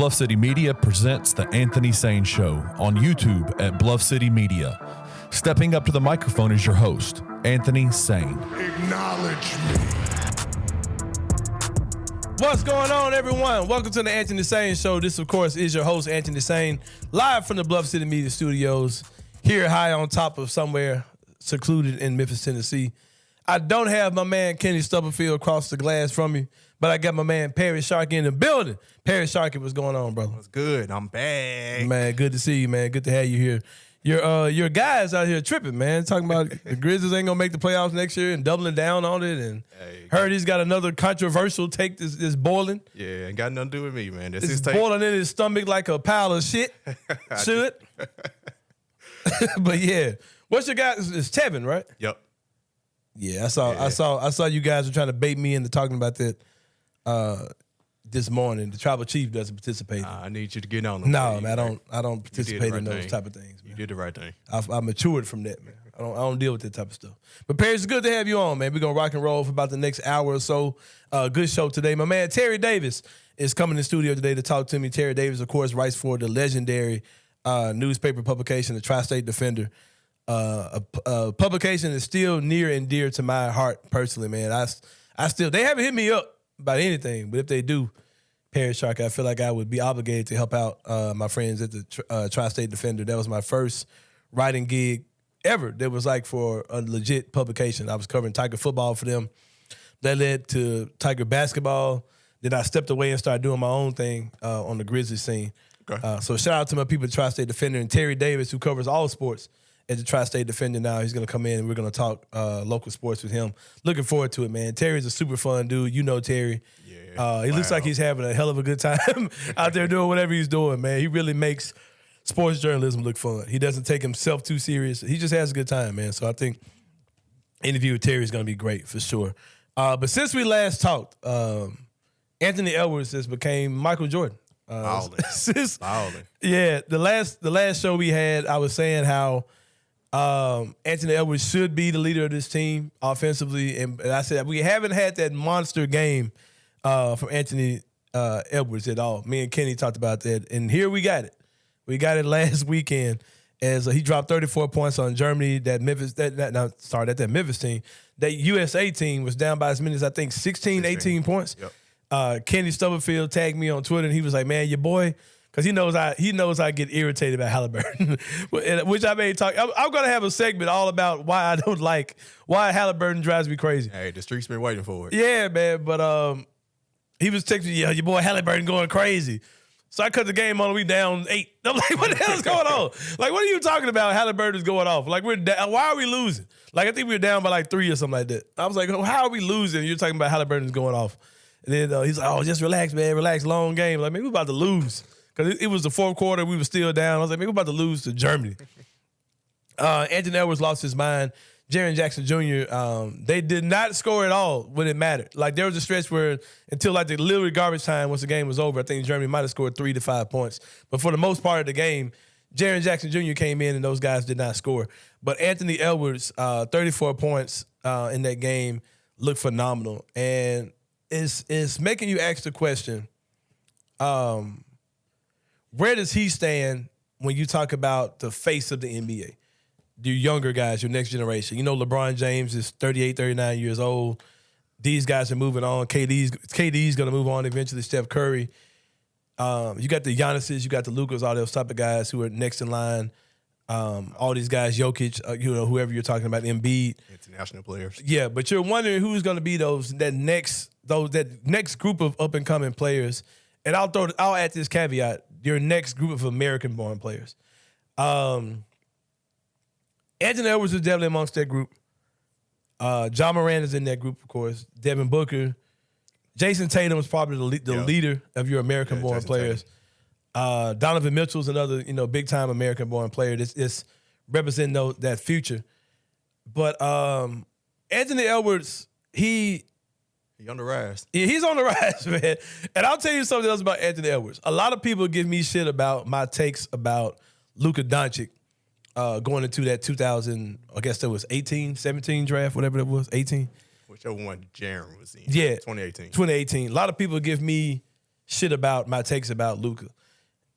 Bluff City Media presents The Anthony Sain Show on YouTube at Bluff City Media. Stepping up to the microphone is your host, Anthony Sain. Acknowledge me. What's going on, everyone? Welcome to the Anthony Sain Show. This, of course, is your host, Anthony Sain, live from the Bluff City Media Studios, here high on top of somewhere secluded in Memphis, Tennessee. I don't have my man Kenny Stubblefield across the glass from me, but I got my man Perry Sharkey in the building. Perry Sharkey, what's going on, brother? What's good? I'm back. Man, good to see you, man. Good to have you here. Your guys out here tripping, man. Talking about the Grizzlies ain't gonna make the playoffs next year and doubling down on it. And heard he's got another controversial take that's boiling. Yeah, ain't got nothing to do with me, man. That's It's his take. boiling in his stomach like a pile of shit. Should. But yeah, what's your guys? It's Tevin, right? Yep. Yeah, I saw you guys were trying to bait me into talking about that this morning. The tribal chief doesn't participate. I need you to get on. No, man, I don't participate in those type of things. Man. You did the right thing. I matured from that, man. I don't deal with that type of stuff. But Perry, it's good to have you on, man. We're gonna rock and roll for about the next hour or so. Good show today. My man Terry Davis is coming in the studio today to talk to me. Terry Davis, of course, writes for the legendary newspaper publication, the Tri-State Defender. A publication is still near and dear to my heart personally, man. I still, they haven't hit me up about anything, but if they do, Perry Shark, I feel like I would be obligated to help out my friends at the Tri-State Defender. That was my first writing gig ever. That was like for a legit publication. I was covering Tiger football for them. That led to Tiger basketball. Then I stepped away and started doing my own thing on the Grizzlies scene. Okay. So shout out to my people at Tri-State Defender and Terry Davis, who covers all sports at the Tri-State Defender now. He's going to come in and we're going to talk local sports with him. Looking forward to it, man. Terry's a super fun dude. You know Terry. Yeah. He looks like he's having a hell of a good time out there doing whatever he's doing, man. He really makes sports journalism look fun. He doesn't take himself too serious. He just has a good time, man. So I think interview with Terry is going to be great for sure. But since we last talked, Anthony Edwards has became Michael Jordan. Balling. Yeah, the last show we had, I was saying how Anthony Edwards should be the leader of this team offensively, and I said we haven't had that monster game from Anthony Edwards at all. Me and Kenny talked about that, and here we got it. We got it last weekend as he dropped 34 points on Germany. That Memphis team. That USA team was down by as many as I think 16, 18 points. Yep. Kenny Stubblefield tagged me on Twitter, and he was like, "Man, your boy." Because he knows I get irritated about Halliburton, which I may talk. I'm going to have a segment all about why I don't like, why Halliburton drives me crazy. Hey, the streets been waiting for it. Yeah, man. But he was texting me, "Yeah, your boy Halliburton going crazy." So I cut the game on. We down 8. I'm like, "What the hell is going on? Like, what are you talking about? Halliburton's going off. Like, we're down. Why are we losing? Like, I think we were down by like 3 or something like that." I was like, "Oh, how are we losing? You're talking about Halliburton's going off." And then he's like, "Oh, just relax, man. Relax. Long game." Like, man, we about to lose. Because it was the fourth quarter, we were still down. I was like, man, we're about to lose to Germany. Anthony Edwards lost his mind. Jaren Jackson Jr., they did not score at all when it mattered. Like, there was a stretch where until like the literally garbage time, once the game was over, I think Germany might have scored 3 to 5 points. But for the most part of the game, Jaren Jackson Jr. came in and those guys did not score. But Anthony Edwards, 34 points in that game, looked phenomenal. And it's making you ask the question, where does he stand when you talk about the face of the NBA? Your younger guys, your next generation. You know LeBron James is 38, 39 years old. These guys are moving on. KD's going to move on eventually. Steph Curry. You got the Giannis's, you got the Lukas, all those type of guys who are next in line. All these guys, Jokic, whoever you're talking about, Embiid. International players. Yeah, but you're wondering who's going to be that next group of up-and-coming players. And I'll add this caveat: your next group of American-born players. Anthony Edwards is definitely amongst that group. John Moran is in that group, of course. Devin Booker, Jason Tatum is probably the leader of your American-born players. Donovan Mitchell's another big-time American-born player. It's representing that future. But Anthony Edwards, He's on the rise. Yeah, he's on the rise, man. And I'll tell you something else about Anthony Edwards. A lot of people give me shit about my takes about Luka Doncic going into that 2000, I guess that was 18, 17 draft, whatever that was, 18. Whichever one Jaren was in. Yeah. 2018. 2018. A lot of people give me shit about my takes about Luka,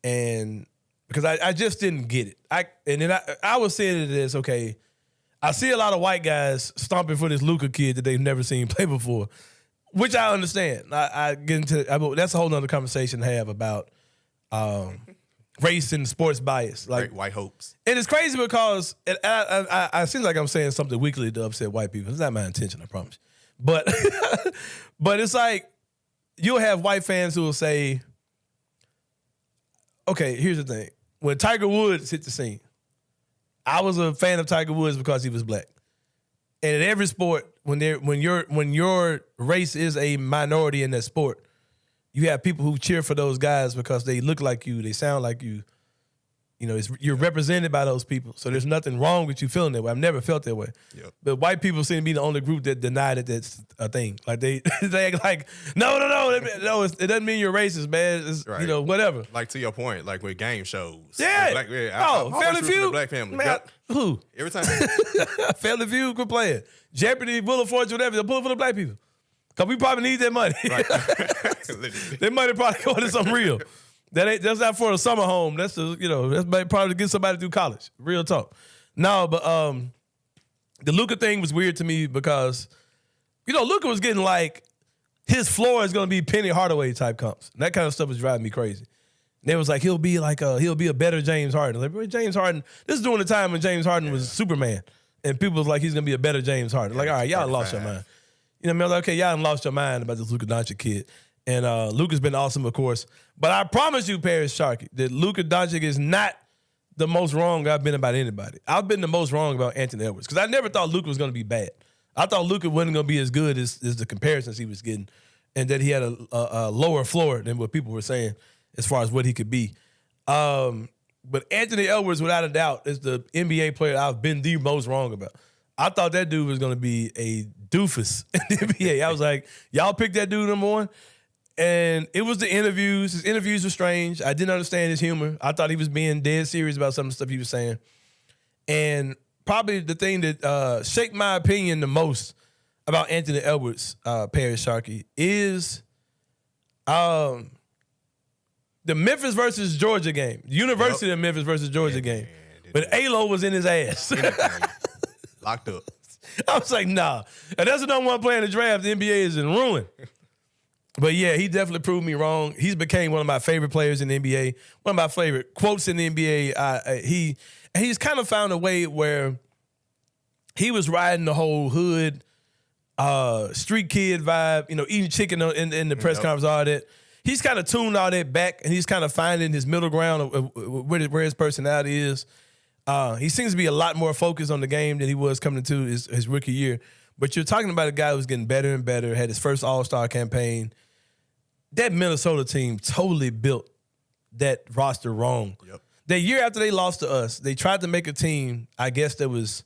and because I just didn't get it. I was saying it as, okay, I see a lot of white guys stomping for this Luka kid that they've never seen play before, which I understand. I get into that's a whole nother conversation to have about race and sports bias, like white hopes. And it's crazy because I seem like I'm saying something weekly to upset white people. It's not my intention, I promise. But but it's like you'll have white fans who will say, okay, here's the thing. When Tiger Woods hit the scene, I was a fan of Tiger Woods because he was black. And in every sport, when your race is a minority in that sport, you have people who cheer for those guys because they look like you, they sound like you. You know, you're represented by those people. So there's nothing wrong with you feeling that way. I've never felt that way. Yep. But white people seem to be the only group that deny that that's a thing. Like they act like, no, it doesn't mean you're racist, man. It's, right. You know, whatever. Like to your point, like with game shows. Yeah. Like Family Feud. Black family. Man, yep. Who? Every time. Family Feud, quit playing. Jeopardy, Wheel of Fortune, whatever. They'll pull it for the black people. Because we probably need that money. Right. That money probably going to something real. That's not for a summer home. That's that's probably to get somebody through college. Real talk. No, but the Luka thing was weird to me because Luka was getting like his floor is gonna be Penny Hardaway type comps. And that kind of stuff was driving me crazy. And it was like he'll be a better James Harden. Like James Harden, this is during the time when James Harden was Superman, and people was like he's gonna be a better James Harden. Like, all right, y'all lost your mind. You know what I mean? Like, okay, y'all lost your mind about this Luka Doncic kid. And Luka's been awesome, of course. But I promise you, Paris Sharkey, that Luka Doncic is not the most wrong I've been about anybody. I've been the most wrong about Anthony Edwards because I never thought Luka was going to be bad. I thought Luka wasn't going to be as good as the comparisons he was getting, and that he had a lower floor than what people were saying as far as what he could be. But Anthony Edwards, without a doubt, is the NBA player I've been the most wrong about. I thought that dude was going to be a doofus in the NBA. I was like, y'all picked that dude number one. And it was the interviews. His interviews were strange. I didn't understand his humor. I thought he was being dead serious about some of the stuff he was saying. And probably the thing that shaped my opinion the most about Anthony Edwards, Paris Sharkey, is the Memphis versus Georgia game. University of Memphis versus Georgia game. But Alo was in his ass. Locked up. I was like, nah. And that's the number one player in the draft. The NBA is in ruin. But yeah, he definitely proved me wrong. He's became one of my favorite players in the NBA. One of my favorite quotes in the NBA. He's kind of found a way where he was riding the whole hood, street kid vibe, eating chicken in the press conference, all that. He's kind of tuned all that back, and he's kind of finding his middle ground of where his personality is. He seems to be a lot more focused on the game than he was coming into his rookie year. But you're talking about a guy who's getting better and better, had his first All-Star campaign. That Minnesota team totally built that roster wrong. Yep. That year after they lost to us, they tried to make a team, I guess, that was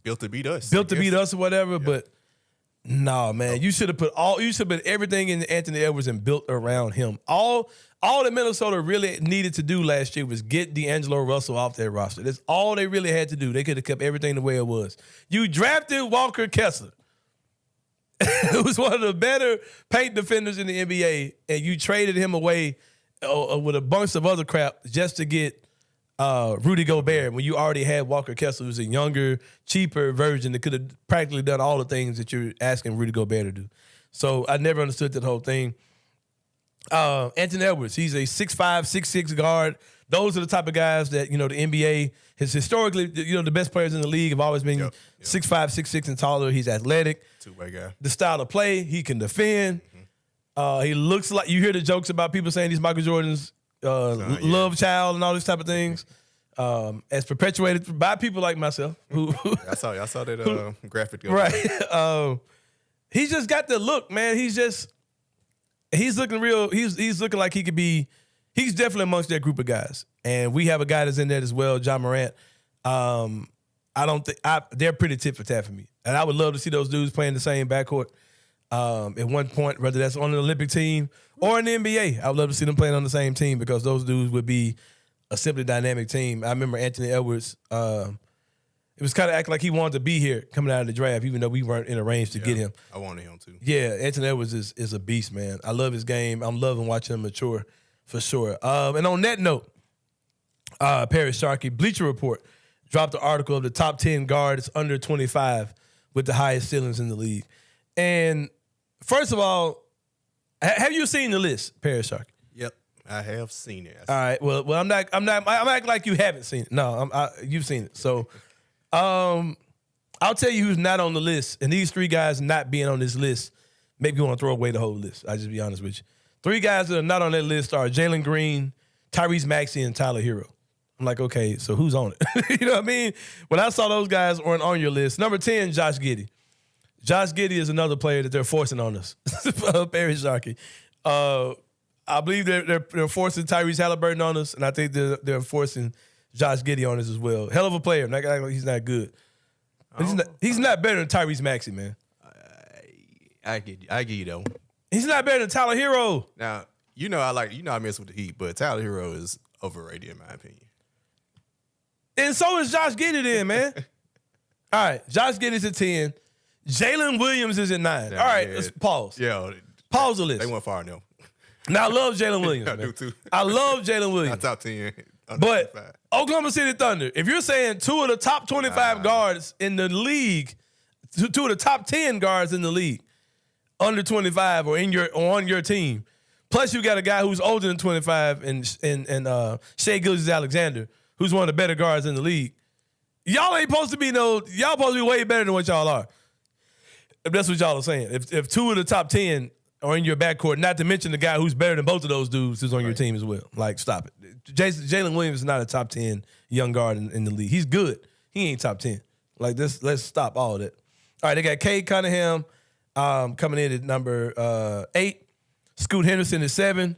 built to beat us. Built to beat us or whatever, yep. But no, man. You should have put everything in Anthony Edwards and built around him. All that Minnesota really needed to do last year was get D'Angelo Russell off their roster. That's all they really had to do. They could have kept everything the way it was. You drafted Walker Kessler, who was one of the better paint defenders in the NBA, and you traded him away with a bunch of other crap just to get Rudy Gobert when you already had Walker Kessler, who's a younger, cheaper version that could have practically done all the things that you're asking Rudy Gobert to do. So I never understood that whole thing. Anthony Edwards, he's a 6'5", 6'6" guard. Those are the type of guys that, the NBA has historically, the best players in the league have always been 6'5", 6'6", and taller. He's athletic. Two-way guy. The style of play, he can defend. He looks like, you hear the jokes about people saying he's Michael Jordan's love child and all these type of things. As perpetuated by people like myself. Who I saw that graphic. Right. He's just got the look, man. He's looking real. He's looking like he could be. He's definitely amongst that group of guys, and we have a guy that's in there as well, John Morant. I don't think they're pretty tit for tat for me, and I would love to see those dudes playing the same backcourt at one point, whether that's on the Olympic team or in the NBA. I would love to see them playing on the same team because those dudes would be a simply dynamic team. I remember Anthony Edwards. It was kind of acting like he wanted to be here coming out of the draft, even though we weren't in a range to get him. I wanted him too. Yeah, Anthony Edwards is a beast, man. I love his game. I'm loving watching him mature for sure. And on that note, Paris Sharkey, Bleacher Report, dropped an article of the top 10 guards under 25 with the highest ceilings in the league. And first of all, have you seen the list, Paris Sharkey? Yep, I have seen it. All right. Well, I'm acting like you haven't seen it. No, you've seen it. So, I'll tell you who's not on the list, and these 3 guys not being on this list make me want to throw away the whole list. I'll just be honest with you. 3 guys that are not on that list are Jalen Green, Tyrese Maxey, and Tyler Hero. I'm like, okay, so who's on it? You know what I mean? When I saw those guys weren't on your list, number 10, Josh Giddey. Josh Giddey is another player that they're forcing on us. Paris Sharkey. I believe they're forcing Tyrese Halliburton on us, and I think they're forcing Josh Giddey on us as well. Hell of a player. Not like he's not good. He's not better than Tyrese Maxey, man. I get you though. He's not better than Tyler Hero. Now, I mess with the Heat, but Tyler Hero is overrated in my opinion. And so is Josh Giddey then, man. All right, Josh Giddey's at 10. Jalen Williams is at 9. Yeah, all right, yeah. let's pause. Yeah. Pause the list. They went far enough. Now, I love Jalen Williams, I man. do too. I love Jalen Williams. Top 10. But 25. Oklahoma City Thunder, if you're saying 2 of the top 25 guards in the league, 2 of the top 10 guards in the league, under 25 or on your team, plus you got a guy who's older than 25 and Shai Gilgeous-Alexander, who's one of the better guards in the league, y'all ain't supposed to be y'all supposed to be way better than what y'all are. If that's what y'all are saying. If 2 of the top 10 are in your backcourt, not to mention the guy who's better than both of those dudes is on your team as well. Like, stop it. Jalen Williams is not a top 10 young guard in the league. He's good. He ain't top 10. Like, let's stop all of that. All right, they got Cade Cunningham coming in at number 8. Scoot Henderson at 7.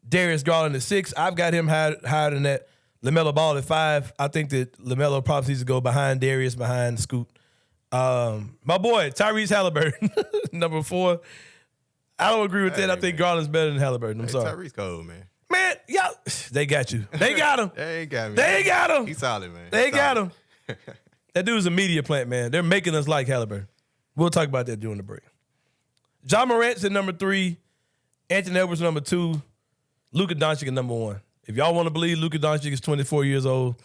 Darius Garland at 6. I've got him higher than that. LaMelo Ball at 5. I think that LaMelo probably needs to go behind Darius, behind Scoot. My boy, Tyrese Halliburton, number 4. I don't agree with that. I think Garland's better than Halliburton. I'm sorry. Tyrese cold, man. Man, y'all, they got you. They got him. They ain't got me. They got him. He's solid, man. They got him. That dude's a media plant, man. They're making us like Halliburton. We'll talk about that during the break. John Morant's at number 3. Anthony Edwards number 2. Luka Doncic at number 1. If y'all want to believe Luka Doncic is 24 years old,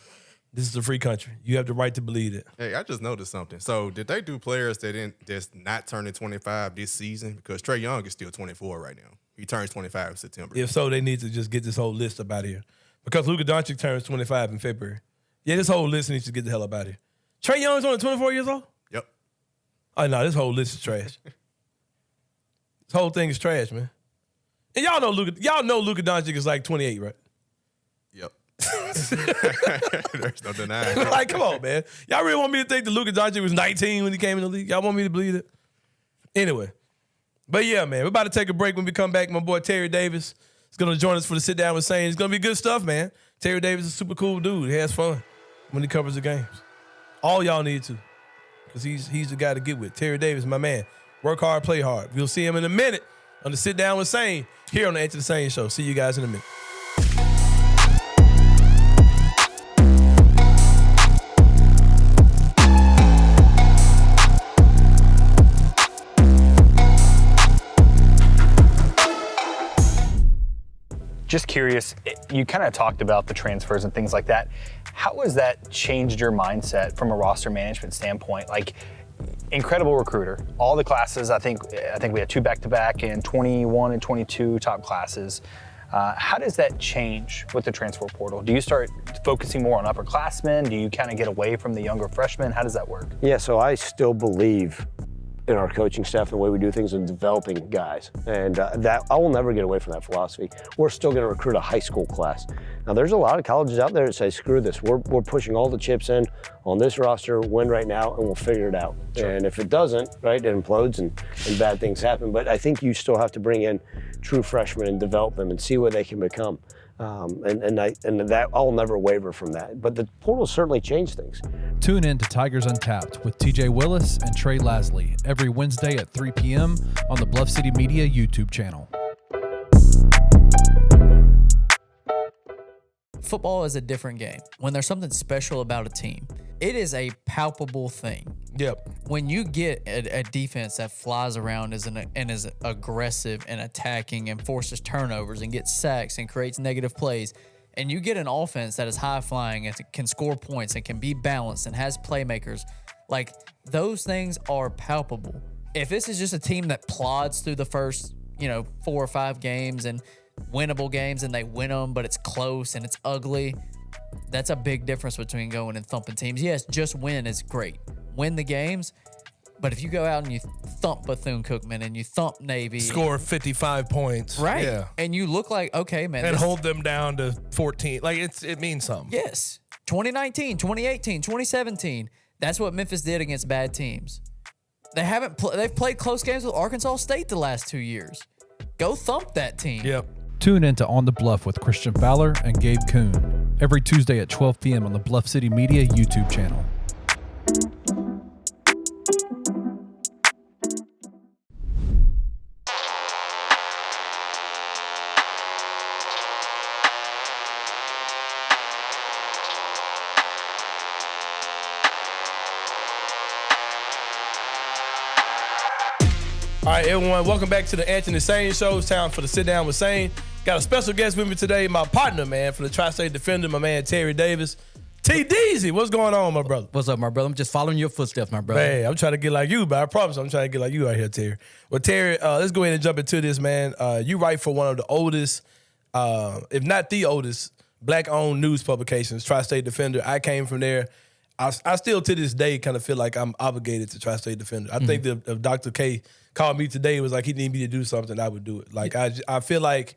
this is a free country. You have the right to believe it. Hey, I just noticed something. So, did they do players that's not turning 25 this season? Because Trae Young is still 24 right now. He turns 25 in September. If so, they need to just get this whole list up out of here. Because Luka Doncic turns 25 in February. Yeah, this whole list needs to get the hell up out of here. Trae Young's only 24 years old? Yep. Oh, no, this whole list is trash. This whole thing is trash, man. And y'all know Luka Doncic is like 28, right? Yep. There's no denying. Like, come on, man. Y'all really want me to think that Luka Doncic was 19 when he came in the league? Y'all want me to believe it? Anyway. But yeah, man, we're about to take a break. When we come back, my boy Terry Davis is going to join us for the Sit-Down with Sain. It's going to be good stuff, man. Terry Davis is a super cool dude. He has fun when he covers the games. All y'all need to, because he's the guy to get with. Terry Davis, my man. Work hard, play hard. We'll see him in a minute on the Sit-Down with Sain here on the Answer the Sain Show. See you guys in a minute. Just curious, you kind of talked about the transfers and things like that. How has that changed your mindset from a roster management standpoint? Like, incredible recruiter. All the classes, I think we had 2 back-to-back and 21 and 22 top classes. How does that change with the transfer portal? Do you start focusing more on upperclassmen? Do you kind of get away from the younger freshmen? How does that work? Yeah, so I still believe in our coaching staff and the way we do things and developing guys. And that I will never get away from that philosophy. We're still going to recruit a high school class. Now, there's a lot of colleges out there that say, screw this. We're pushing all the chips in on this roster, win right now, and we'll figure it out. Sure. And if it doesn't, right, it implodes and bad things happen. But I think you still have to bring in true freshmen and develop them and see what they can become. And that I'll never waver from that. But the portal certainly changed things. Tune in to Tigers Untapped with TJ Willis and Trey Lasley every Wednesday at 3 p.m. on the Bluff City Media YouTube channel. Football is a different game. When there's something special about a team, it is a palpable thing. Yep. When you get a defense that flies around and is aggressive and attacking and forces turnovers and gets sacks and creates negative plays, and you get an offense that is high flying and can score points and can be balanced and has playmakers, like those things are palpable. If this is just a team that plods through the first, 4 or 5 games and winnable games and they win them, but it's close and it's ugly, that's a big difference between going and thumping teams. Yes, just win is great. Win the games, but if you go out and you thump Bethune-Cookman and you thump Navy. Score 55 points. Right. Yeah. And you look like, okay, man. And hold them down to 14. Like, it means something. Yes. 2019, 2018, 2017. That's what Memphis did against bad teams. They've played close games with Arkansas State the last 2 years. Go thump that team. Yep. Tune in to On the Bluff with Christian Fowler and Gabe Kuhn every Tuesday at 12 p.m. on the Bluff City Media YouTube channel. All right, everyone, welcome back to the Anthony Sain Show. It's time for the Sit Down with Sain. Got a special guest with me today, my partner, man, for the Tri-State Defender, my man, Terry Davis. T-Deezy, what's going on, my brother? What's up, my brother? I'm just following your footsteps, my brother. Hey, I'm trying to get like you, but I promise I'm trying to get like you out here, Terry. Well, Terry, let's go ahead and jump into this, man. You write for one of the oldest, if not the oldest, black-owned news publications, Tri-State Defender. I came from there. I still, to this day, kind of feel like I'm obligated to Tri-State Defender. I think that if Dr. K called me today, it was like he needed me to do something, I would do it. Like, I feel like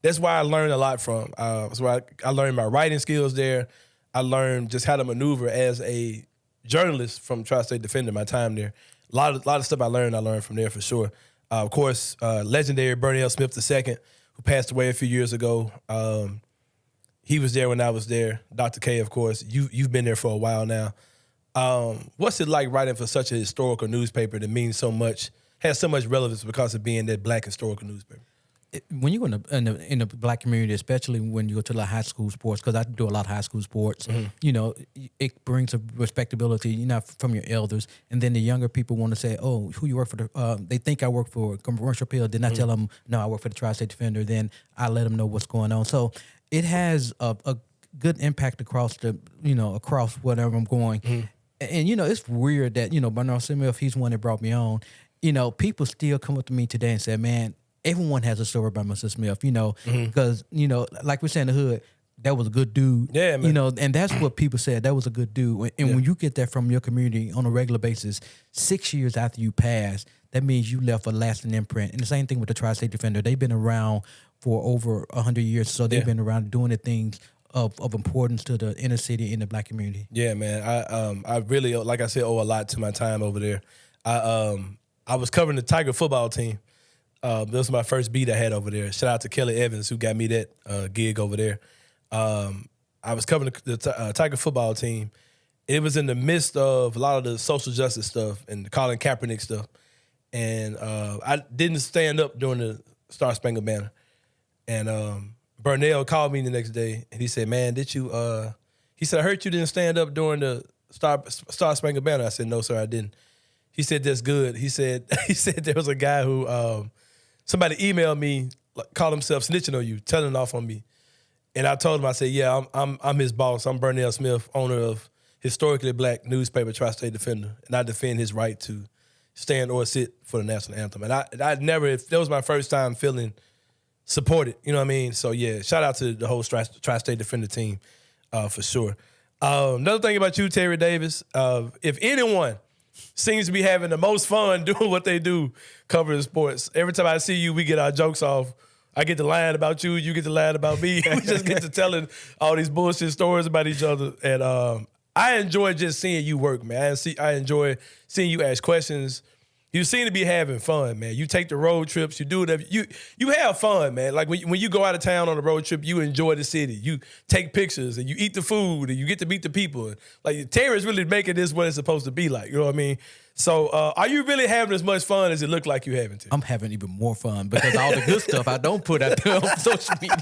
that's why I learned a lot from. That's why I learned my writing skills there. I learned just how to maneuver as a journalist from Tri-State Defender, my time there. A lot of stuff I learned from there for sure. Of course, legendary Bernie L. Smith II, who passed away a few years ago. He was there when I was there. Dr. K, of course. You've been there for a while now. What's it like writing for such a historical newspaper that means so much, has so much relevance because of being that black historical newspaper? When you go in the black community, especially when you go to the high school sports, because I do a lot of high school sports, it brings a respectability, from your elders. And then the younger people want to say, oh, who you work for? They think I work for Commercial Appeal. Then I tell them, no, I work for the Tri-State Defender. Then I let them know what's going on. So it has a good impact across across whatever I'm going. And, it's weird that, Bernard Smith, he's one that brought me on. People still come up to me today and say, man, everyone has a story about Mr. Smith, because, like we say in the hood, that was a good dude. Yeah, man. And that's what people said. That was a good dude. And when you get that from your community on a regular basis, 6 years after you pass, that means you left a lasting imprint. And the same thing with the Tri-State Defender. They've been around for over 100 years, so they've been around doing the things of importance to the inner city and the black community. Yeah, man. I really, like I said, owe a lot to my time over there. I was covering the Tiger football team. This was my first beat I had over there. Shout out to Kelly Evans, who got me that gig over there. I was covering the Tiger football team. It was in the midst of a lot of the social justice stuff and the Colin Kaepernick stuff. And I didn't stand up during the Star Spangled Banner. And Burnell called me the next day, and he said, man, did you, he said, I heard you didn't stand up during the Star Spangled Banner. I said, no, sir, I didn't. He said, that's good. He said there was a guy who, somebody emailed me, called himself snitching on you, telling off on me. And I told him, I said, yeah, I'm his boss. I'm Burnell Smith, owner of historically black newspaper Tri-State Defender, and I defend his right to stand or sit for the national anthem. And I never, that was my first time feeling supported, you know what I mean? So, yeah, shout out to the whole Tri-State Defender team for sure. Another thing about you, Terry Davis, if anyone seems to be having the most fun doing what they do, covering sports, every time I see you, we get our jokes off. I get to lying about you, you get to lying about me. We just get to telling all these bullshit stories about each other. And I enjoy just seeing you work, man. I enjoy seeing you ask questions. You seem to be having fun, man. You take the road trips, you do whatever. You have fun, man. Like when you go out of town on a road trip, you enjoy the city. You take pictures and you eat the food and you get to meet the people. Like Terry's really making this what it's supposed to be like. You know what I mean? So are you really having as much fun as it looked like you having, Terry? I'm having even more fun because all the good stuff I don't put out there on social media.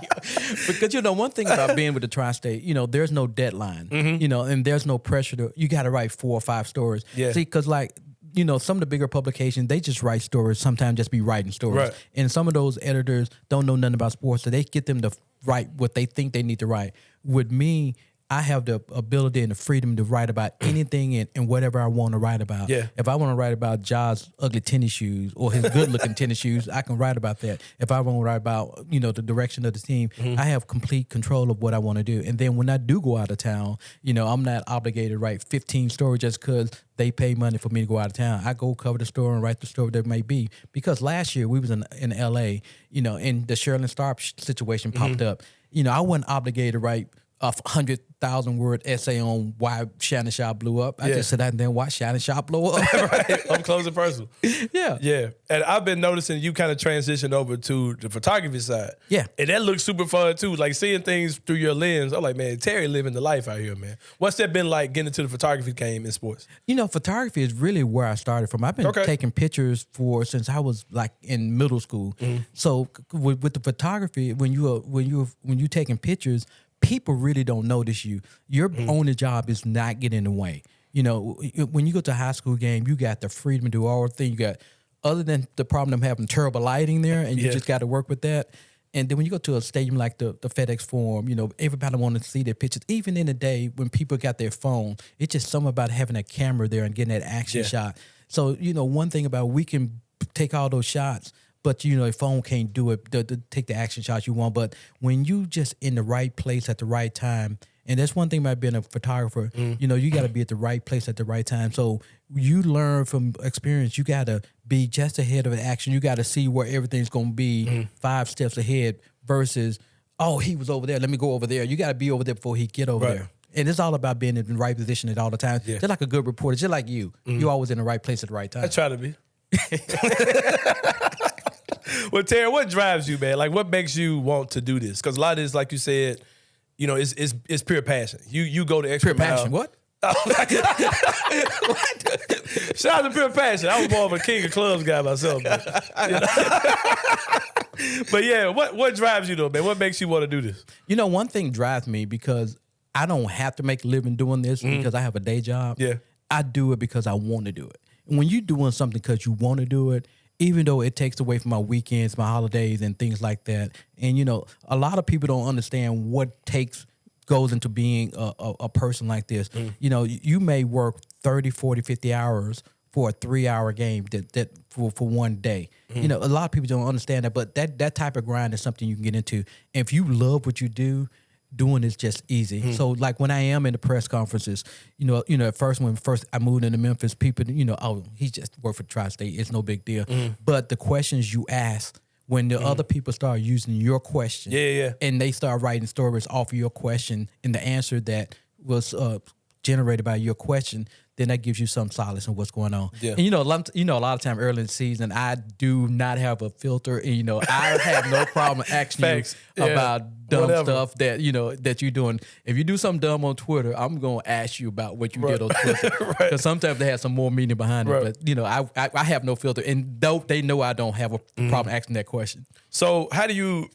Because, one thing about being with the Tri-State, there's no deadline, and there's no pressure you got to write 4 or 5 stories. Yeah. See, because some of the bigger publications, they just write stories, sometimes just be writing stories. Right. And some of those editors don't know nothing about sports, so they get them to write what they think they need to write. With me, I have the ability and the freedom to write about anything and whatever I want to write about. Yeah. If I want to write about Ja's ugly tennis shoes or his good-looking tennis shoes, I can write about that. If I want to write about, the direction of the team, I have complete control of what I want to do. And then when I do go out of town, I'm not obligated to write 15 stories just because they pay money for me to go out of town. I go cover the story and write the story that may be. Because last year we was in L.A., and the Sherilyn Starp situation popped up. I wasn't obligated to write a 100,000-word essay on why Shannon Sharp blew up. I just sat down and then watch Shannon Sharp blow up. Right, up close and personal. Yeah. Yeah. And I've been noticing you kind of transitioned over to the photography side. Yeah. And that looks super fun too. Like seeing things through your lens. I'm like, man, Terry living the life out here, man. What's that been like getting into the photography game in sports? Photography is really where I started from. I've been taking pictures since I was like in middle school. So with the photography, when you taking pictures, people really don't notice you. Your only job is not get in the way. When you go to a high school game, you got the freedom to do all the things. You got, other than the problem of having terrible lighting there, and you just got to work with that. And then when you go to a stadium like the FedEx Forum, everybody want to see their pictures. Even in the day when people got their phone, it's just something about having a camera there and getting that action shot. So, one thing about we can take all those shots, but a phone can't do it, take the action shots you want. But when you just in the right place at the right time, and that's one thing about being a photographer, you got to be at the right place at the right time. So you learn from experience. You got to be just ahead of the action. You got to see where everything's going to be 5 steps ahead versus, oh, he was over there, let me go over there. You got to be over there before he get over there. And it's all about being in the right position at all the time. Yeah. Just like a good reporter, just like you. You're always in the right place at the right time. I try to be. Well, Terry, what drives you, man? Like, what makes you want to do this? Because a lot of this, like you said, it's pure passion. You go to extra pure mile. Passion, what? What? Shout out to pure passion. I was more of a king of clubs guy myself, man. But yeah, what drives you though, man? What makes you want to do this? One thing drives me because I don't have to make a living doing this because I have a day job. Yeah. I do it because I want to do it. And when you're doing something because you want to do it, even though it takes away from my weekends, my holidays, and things like that. And, a lot of people don't understand what goes into being a person like this. You may work 30, 40, 50 hours for a 3-hour game that for one day. A lot of people don't understand that, but that type of grind is something you can get into. And if you love what you do, doing is just easy. So like when I am in the press conferences, at first when I moved into Memphis, people, oh, he just worked for Tri-State. It's no big deal. But the questions you ask when the other people start using your question, and they start writing stories off of your question and the answer that was generated by your question, then that gives you some solace in what's going on. Yeah. And a lot of time early in the season, I do not have a filter. And, I have no problem asking you about dumb stuff that you're doing. If you do something dumb on Twitter, I'm going to ask you about what you did on Twitter. Because sometimes they have some more meaning behind it. But, I have no filter. And though they know I don't have a problem asking that question. So how do you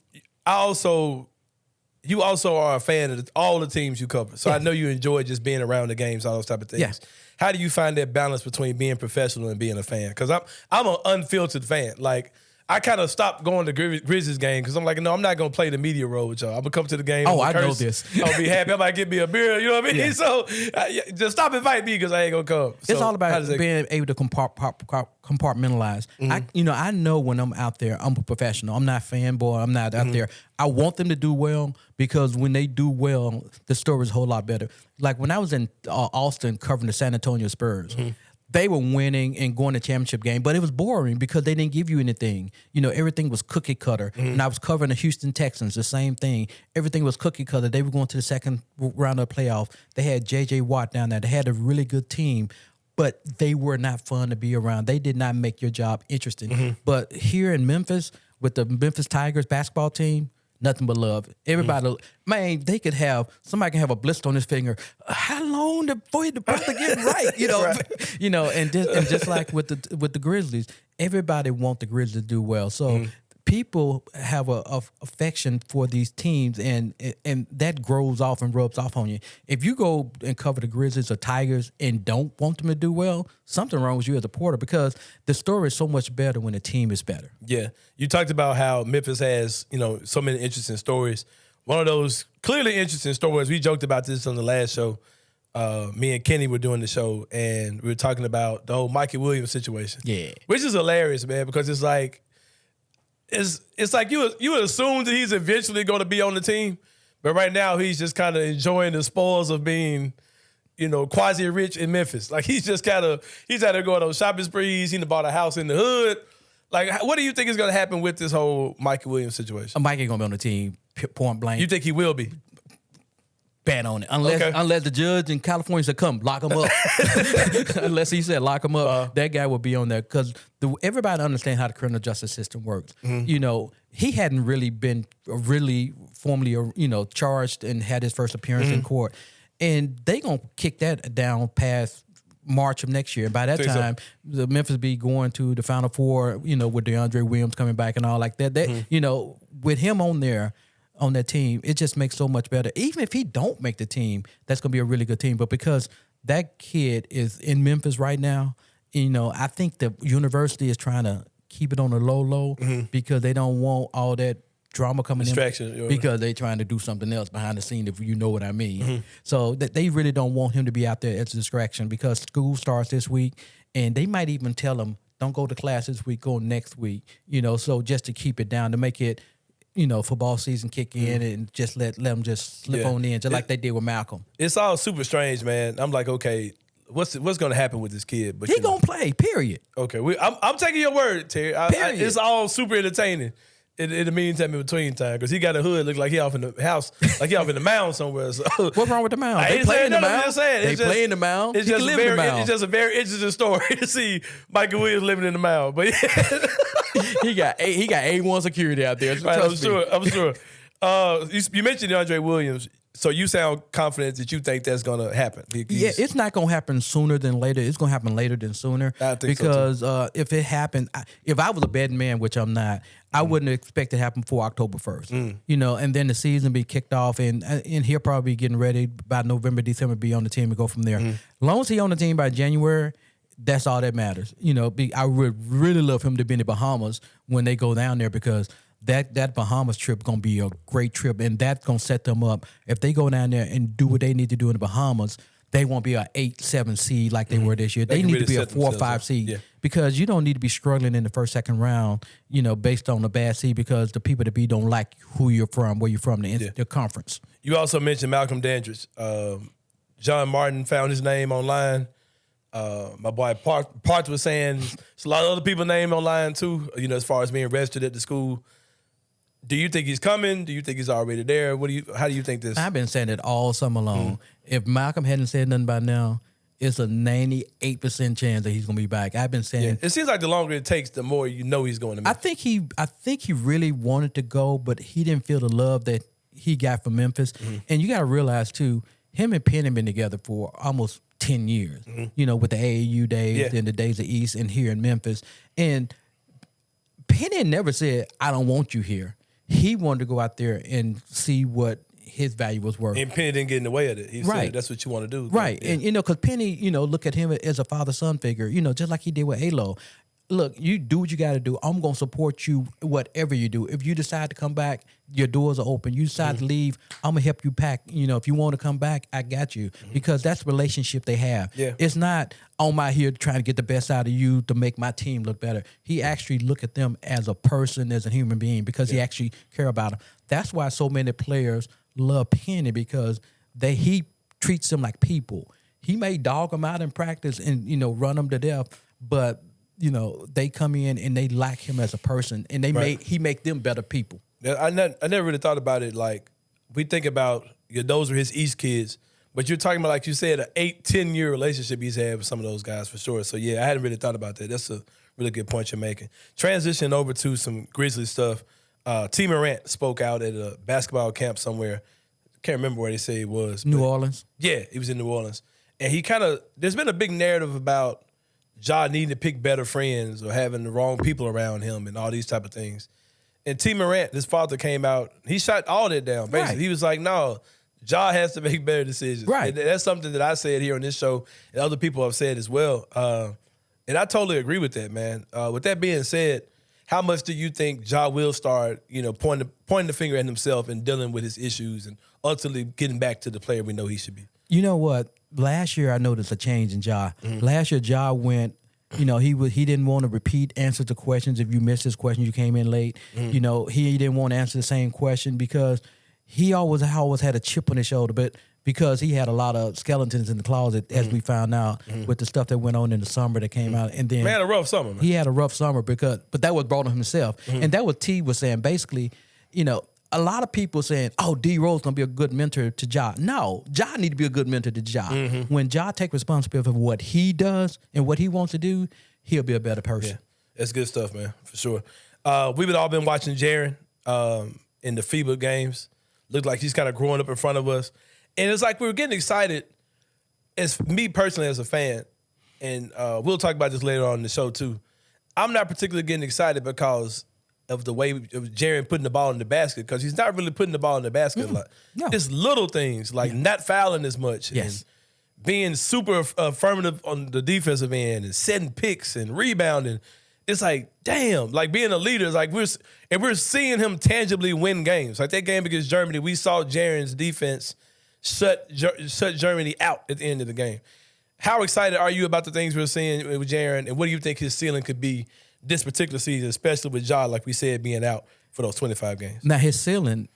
you also are a fan of all the teams you cover. So I know you enjoy just being around the games, all those type of things. Yeah. How do you find that balance between being professional and being a fan? Because I'm an unfiltered fan. Like, I kind of stopped going to Grizzlies game because I'm like, no, I'm not going to play the media role with y'all. I'm going to come to the game. Oh, I know this. I'll be happy. I might get me a beer. You know what I mean? Yeah. So just stop inviting me because I ain't going to come. It's all about being able to compartmentalize. I know when I'm out there, I'm a professional. I'm not fanboy. I'm not out there. I want them to do well because when they do well, the story is a whole lot better. Like when I was in Austin covering the San Antonio Spurs, they were winning and going to championship game, but it was boring because they didn't give you anything. Everything was cookie cutter. And I was covering the Houston Texans, the same thing. Everything was cookie cutter. They were going to the second round of the playoff. They had J.J. Watt down there. They had a really good team. but they were not fun to be around. They did not make your job interesting. But here in Memphis, with the Memphis Tigers basketball team, nothing but love. Everybody, man, they could have, somebody can have a blister on his finger. How long before the brother get right? You know, you know, and just like with the Grizzlies, everybody want the Grizzlies to do well. So people have a affection for these teams, and that grows off and rubs off on you. If you go and cover the Grizzlies or Tigers and don't want them to do well, something wrong with you as a porter, because the story is so much better when the team is better. Yeah. You talked about how Memphis has, you know, so many interesting stories. One of those clearly interesting stories, we joked about this on the last show. Me and Kenny were doing the show, and we were talking about the whole Mikey Williams situation. Yeah. Which is hilarious, man, because it's like, it's like you would assume that he's eventually going to be on the team, but right now he's just kind of enjoying the spoils of being, you know, quasi-rich in Memphis. Like he's just he's out there going on shopping sprees. He bought a house in the hood. Like, what do you think is going to happen with this whole Mikey Williams situation? Mikey going to be on the team, point blank. You think he will be? Bet on it. Unless the judge in California said, come, lock him up. Unless he said, lock him up, that guy would be on there. Because everybody understands how the criminal justice system works. You know, he hadn't really been formally, you know, charged and had his first appearance in court. And they going to kick that down past March of next year. By that time, the Memphis be going to the Final Four, you know, with Deandre Williams coming back and all like that. You know, with him on there, on that team, it just makes so much better. Even if he don't make the team, that's going to be a really good team. But because that kid is in Memphis right now, you know, I think the university is trying to keep it on the low because they don't want all that drama coming in, because they're trying to do something else behind the scene, if you know what I mean. So that they really don't want him to be out there as a distraction, because school starts this week, and they might even tell him, don't go to class this week, go next week. You know, so just to keep it down, to make it, you know, football season kick in and just let them just slip on in, just like they did with Malcolm. It's all super strange, man. I'm like, okay, what's going to happen with this kid? But he going to play, period. Okay, I'm taking your word, Terry. It's all super entertaining in the meantime, in between time, because he got a hood, look like he off in the house, like he off in the mound somewhere. So what's wrong with the mound? They play in the mound. They play in the mound. It's just a very interesting story to see Michael Williams living in the mound. But he got A1 security out there. Right, I'm sure. You mentioned DeAndre Williams, so you sound confident that you think that's going to happen. Yeah, it's not going to happen sooner than later. It's going to happen later than sooner. I think because so if it happened, if I was a betting man, which I'm not, I wouldn't expect it to happen before October 1st. You know, and then the season be kicked off, and he'll probably be getting ready by November, December, be on the team and go from there. As long as he's on the team by January, that's all that matters. You know, I would really love him to be in the Bahamas when they go down there, because that Bahamas trip going to be a great trip, and that's going to set them up. If they go down there and do what they need to do in the Bahamas, they won't be an 8-7 seed like they were this year. They need to be a 4 or 5 seed, because you don't need to be struggling in the first, second round, you know, based on a bad seed, because the people that don't like who you're from, where you're from, the conference. You also mentioned Malcolm Dandridge. John Martin found his name online. My boy Parts was saying there's a lot of other people named online too, you know, as far as being registered at the school. Do you think he's coming? Do you think he's already there? How do you think this? I've been saying it all summer long. If Malcolm hadn't said nothing by now, it's a 98% chance that he's going to be back. I've been saying it seems like the longer it takes, the more you know he's going to. I think he really wanted to go, but he didn't feel the love that he got from Memphis. And you got to realize too, him and Penn have been together for almost 10 years. You know, with the AAU days and the days of East and here in Memphis. And Penn never said, "I don't want you here." He wanted to go out there and see what his value was worth. And Penny didn't get in the way of it. He said, that's what you want to do. Right. Yeah. And, you know, because Penny, you know, look at him as a father-son figure, you know, just like he did with Alo. Look, you do what you got to do. I'm going to support you whatever you do. If you decide to come back, your doors are open. You decide to leave, I'm going to help you pack. You know, if you want to come back, I got you. Because that's the relationship they have. Yeah. It's not, I'm out here trying to get the best out of you to make my team look better. He actually look at them as a person, as a human being, because he actually care about them. That's why so many players love Penny, because he treats them like people. He may dog them out in practice and, you know, run them to death, but you know, they come in and they like him as a person, and he make them better people. I never really thought about it like, we think about, those are his East kids, But you're talking about, like you said, an 8-10 year relationship he's had with some of those guys for sure. So yeah, I hadn't really thought about that. That's a really good point you're making. Transition over to some Grizzlies stuff. T. Morant spoke out at a basketball camp somewhere. Can't remember where they say it was. New Orleans. Yeah, he was in New Orleans. And he there's been a big narrative about Ja needing to pick better friends or having the wrong people around him and all these type of things. And T. Morant, his father, came out. He shot all that down, basically. Right. He was like, no, Ja has to make better decisions. Right. And that's something that I said here on this show and other people have said as well. And I totally agree with that, man. With that being said, how much do you think Ja will start, pointing the finger at himself and dealing with his issues and ultimately getting back to the player we know he should be? You know what? Last year I noticed a change in Ja. Mm-hmm. Last year Ja went, he didn't want to repeat answers to questions. If you missed his question, you came in late. Mm-hmm. He didn't want to answer the same question because he always had a chip on his shoulder, but because he had a lot of skeletons in the closet, as we found out with the stuff that went on in the summer that came out. And then Man, a rough summer, man. he had a rough summer but that was brought on himself. And that was T was saying, basically, a lot of people saying, oh, D Rose going to be a good mentor to Ja. No, Ja need to be a good mentor to Ja. When Ja take responsibility for what he does and what he wants to do, he'll be a better person. Yeah, that's good stuff, man, for sure. We've all been watching Jaren in the FIBA games. Looked like he's kind of growing up in front of us. And it's like we were getting excited, as me personally as a fan, and we'll talk about this later on in the show too. I'm not particularly getting excited because of the way of Jaren putting the ball in the basket, because he's not really putting the ball in the basket a lot. No. It's little things like not fouling as much and being super affirmative on the defensive end and setting picks and rebounding. It's like, damn, like being a leader is like we're seeing him tangibly win games. Like that game against Germany, we saw Jaren's defense shut Germany out at the end of the game. How excited are you about the things we're seeing with Jaren, and what do you think his ceiling could be this particular season, especially with Ja, like we said, being out for those 25 games? Now his ceiling,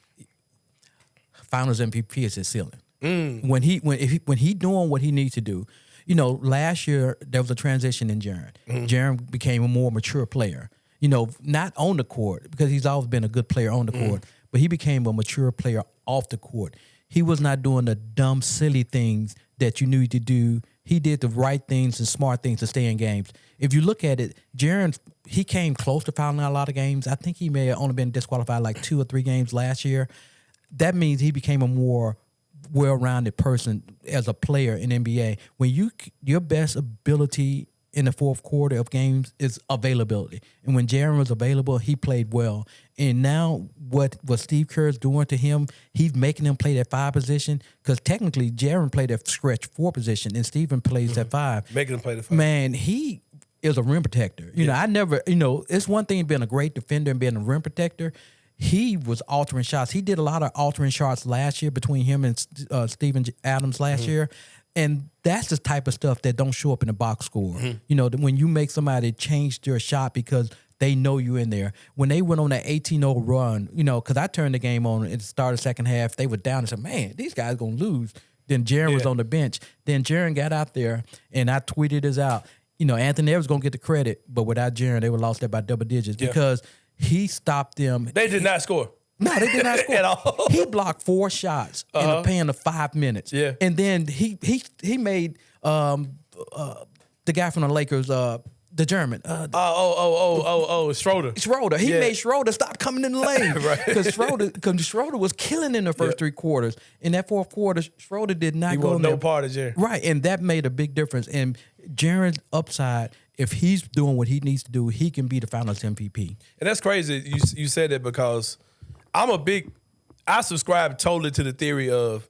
Finals MVP is his ceiling. When he doing what he needs to do. Last year there was a transition in Jaren. Jaren became a more mature player. Not on the court, because he's always been a good player on the court, but he became a mature player off the court. He was not doing the dumb, silly things that you need to do. He did the right things and smart things to stay in games. If you look at it, Jaren, he came close to fouling out a lot of games. I think he may have only been disqualified like 2 or 3 games last year. That means he became a more well-rounded person as a player in NBA. When your best ability in the fourth quarter of games is availability. And when Jaren was available, he played well. And now what Steve Kerr is doing to him, he's making him play that 5 position, because technically Jaren played that stretch 4 position and Steven plays that 5. Making him play the 5. Man, he is a rim protector. It's one thing being a great defender and being a rim protector. He was altering shots. He did a lot of altering shots last year between him and Steven Adams last year. And that's the type of stuff that don't show up in the box score. When you make somebody change their shot because they know you in there. When they went on that 18-0 run, because I turned the game on at the start of the second half, they were down and said, man, these guys going to lose. Then Jaren was on the bench. Then Jaren got out there, and I tweeted this out. Anthony Edwards going to get the credit, but without Jaren, they would have lost that by double digits because he stopped them. They did not score. No, they did not score at all. He blocked 4 shots in the span of 5 minutes. Yeah. And then he made the guy from the Lakers, the German. Schroeder. Schroeder. He made Schroeder stop coming in the lane. Right. Because Schroeder was killing in the first 3 quarters. In that fourth quarter, Schroeder did not He go was in no there. part of Jaren. Right, and that made a big difference. And Jaren's upside, if he's doing what he needs to do, he can be the Finals MVP. And that's crazy you said that, because I subscribe totally to the theory of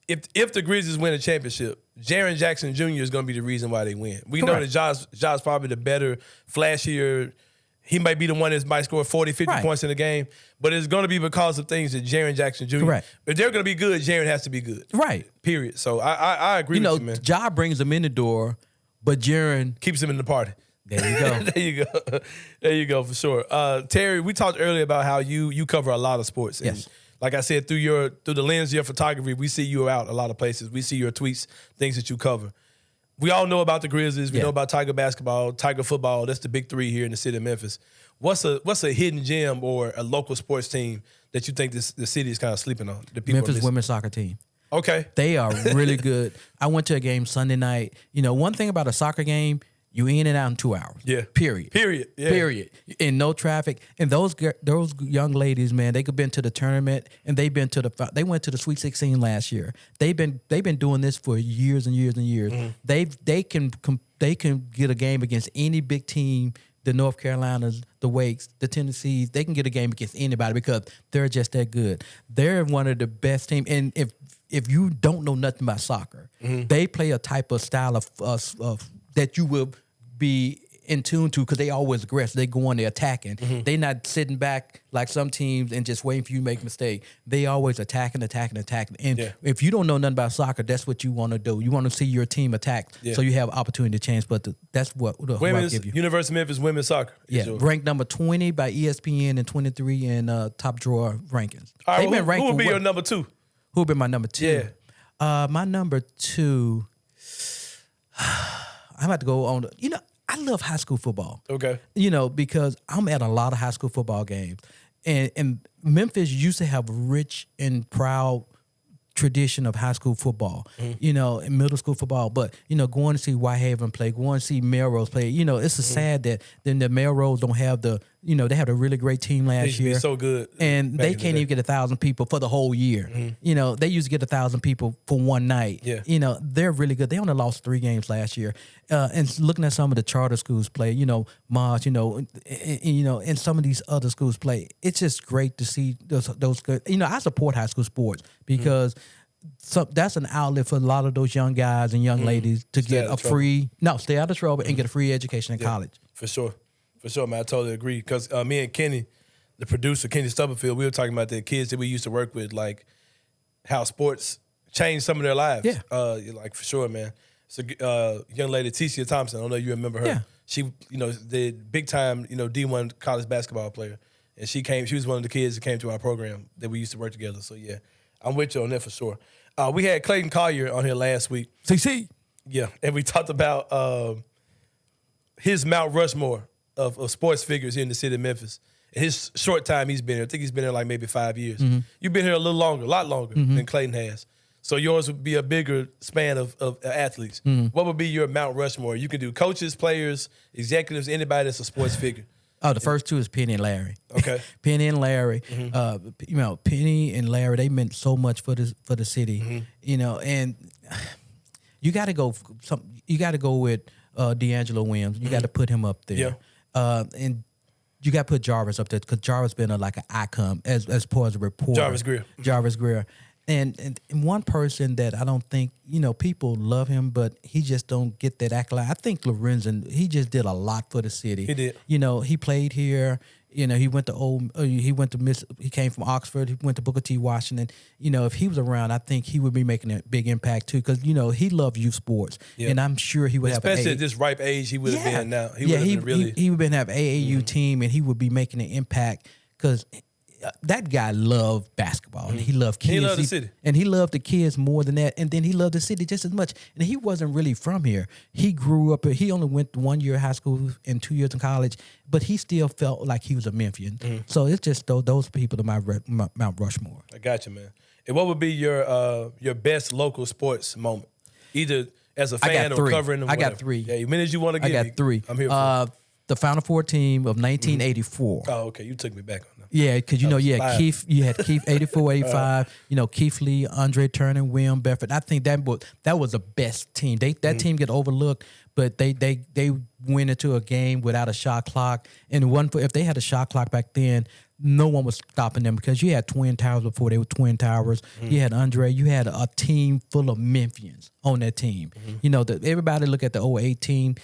if the Grizzlies win a championship, Jaren Jackson Jr. is going to be the reason why they win. We know that Ja's probably the better, flashier. He might be the one that might score 40, 50 points in a game, but it's going to be because of things that Jaren Jackson Jr. Correct. If they're going to be good, Jaren has to be good. Right. Period. So I agree with you, man. Ja brings him in the door, but Jaren Keeps him in the party. There you go. There you go. There you go, for sure. Terry, we talked earlier about how you cover a lot of sports. And Yes. like I said, through the lens of your photography, we see you out a lot of places. We see your tweets, things that you cover. We all know about the Grizzlies. We know about Tiger basketball, Tiger football. That's the big 3 here in the city of Memphis. What's a hidden gem or a local sports team that you think the city is kind of sleeping on? The people Memphis women's soccer team. Okay. They are really good. I went to a game Sunday night. One thing about a soccer game, you in and out in 2 hours. Yeah. Period. Yeah. Period. And no traffic. And those young ladies, man, they've been to the tournament and they went to the Sweet 16 last year. They've been doing this for years and years and years. They can get a game against any big team. The North Carolinas, the Wakes, the Tennessees, they can get a game against anybody because they're just that good. They're one of the best teams. And if you don't know nothing about soccer, they play a type of style of that you will be in tune to because they always aggressive. They go on, they're attacking. They not sitting back like some teams and just waiting for you to make a mistake. They always attacking. And if you don't know nothing about soccer, that's what you want to do. You want to see your team attack so you have opportunity to change. But that's what who I give you. University of Memphis women's soccer. Yeah, ranked number 20 by ESPN and 23 in top drawer rankings. All right, who would be your number 2? Who would be my number 2? Yeah. My number 2, I'm about to go on. I love high school football. Okay. Because I'm at a lot of high school football games. And Memphis used to have a rich and proud tradition of high school football, and middle school football. But, going to see Whitehaven play, going to see Melrose play, it's sad that then the Melrose don't have they had a really great team last year. So good. And they can't even get 1,000 people for the whole year. They used to get 1,000 people for one night. Yeah. They're really good. They only lost 3 games last year. And looking at some of the charter schools play, Moss, and some of these other schools play, it's just great to see those good. I support high school sports because that's an outlet for a lot of those young guys and young ladies to get a free, stay out of trouble and get a free education in college. For sure, man. I totally agree. Because me and Kenny, the producer, Kenny Stubblefield, we were talking about the kids that we used to work with, like how sports changed some of their lives. Yeah. For sure, man. It's a young lady, Ticia Thompson. I don't know if you remember her. Yeah. She, the big time, D1 college basketball player. And she was one of the kids that came to our program that we used to work together. So, yeah, I'm with you on that for sure. We had Clayton Collier on here last week. CC. Yeah, and we talked about his Mount Rushmore of sports figures here in the city of Memphis. And his short time he's been here, I think he's been here like maybe 5 years. You've been here a lot longer than Clayton has. So yours would be a bigger span of athletes. What would be your Mount Rushmore? You can do coaches, players, executives, anybody that's a sports figure. Oh, the first 2 is Penny and Larry. Okay. Penny and Larry. Penny and Larry, they meant so much for the city. And you got to go. You got to go with D'Angelo Williams. You got to put him up there. Yeah. And you got to put Jarvis up there because Jarvis been like an icon as far as a reporter. Jarvis Greer. And one person that I don't think, people love him, but he just don't get that accolade. I think Lorenzen, he just did a lot for the city. He did. He played here. He went to he came from Oxford. He went to Booker T. Washington. If he was around, I think he would be making a big impact too because, he loved youth sports. Yeah. And I'm sure he would especially have at this ripe age he would have been now. He would have AAU team and he would be making an impact because that guy loved basketball and he loved kids. He loved the city. And he loved the kids more than that. And then he loved the city just as much. And he wasn't really from here. He grew up, he only went 1 year of high school and 2 years in college, but he still felt like he was a Memphian. So it's just those people to my Mount Rushmore. I got you, man. And what would be your best local sports moment? Either as a fan or covering them. I got 3. Yeah, many as you want to give. I got 3. I'm here for it. The Final Four team of 1984. Oh, okay. You took me back on that. Yeah, because you had Keith 84, 85, Keith Lee, Andre Turner, William Bedford. I think that was the best team. That team get overlooked, but they went into a game without a shot clock. And if they had a shot clock back then, no one was stopping them because you had Twin Towers before they were Twin Towers. You had Andre. You had a team full of Memphians on that team. Everybody look at the 08 team,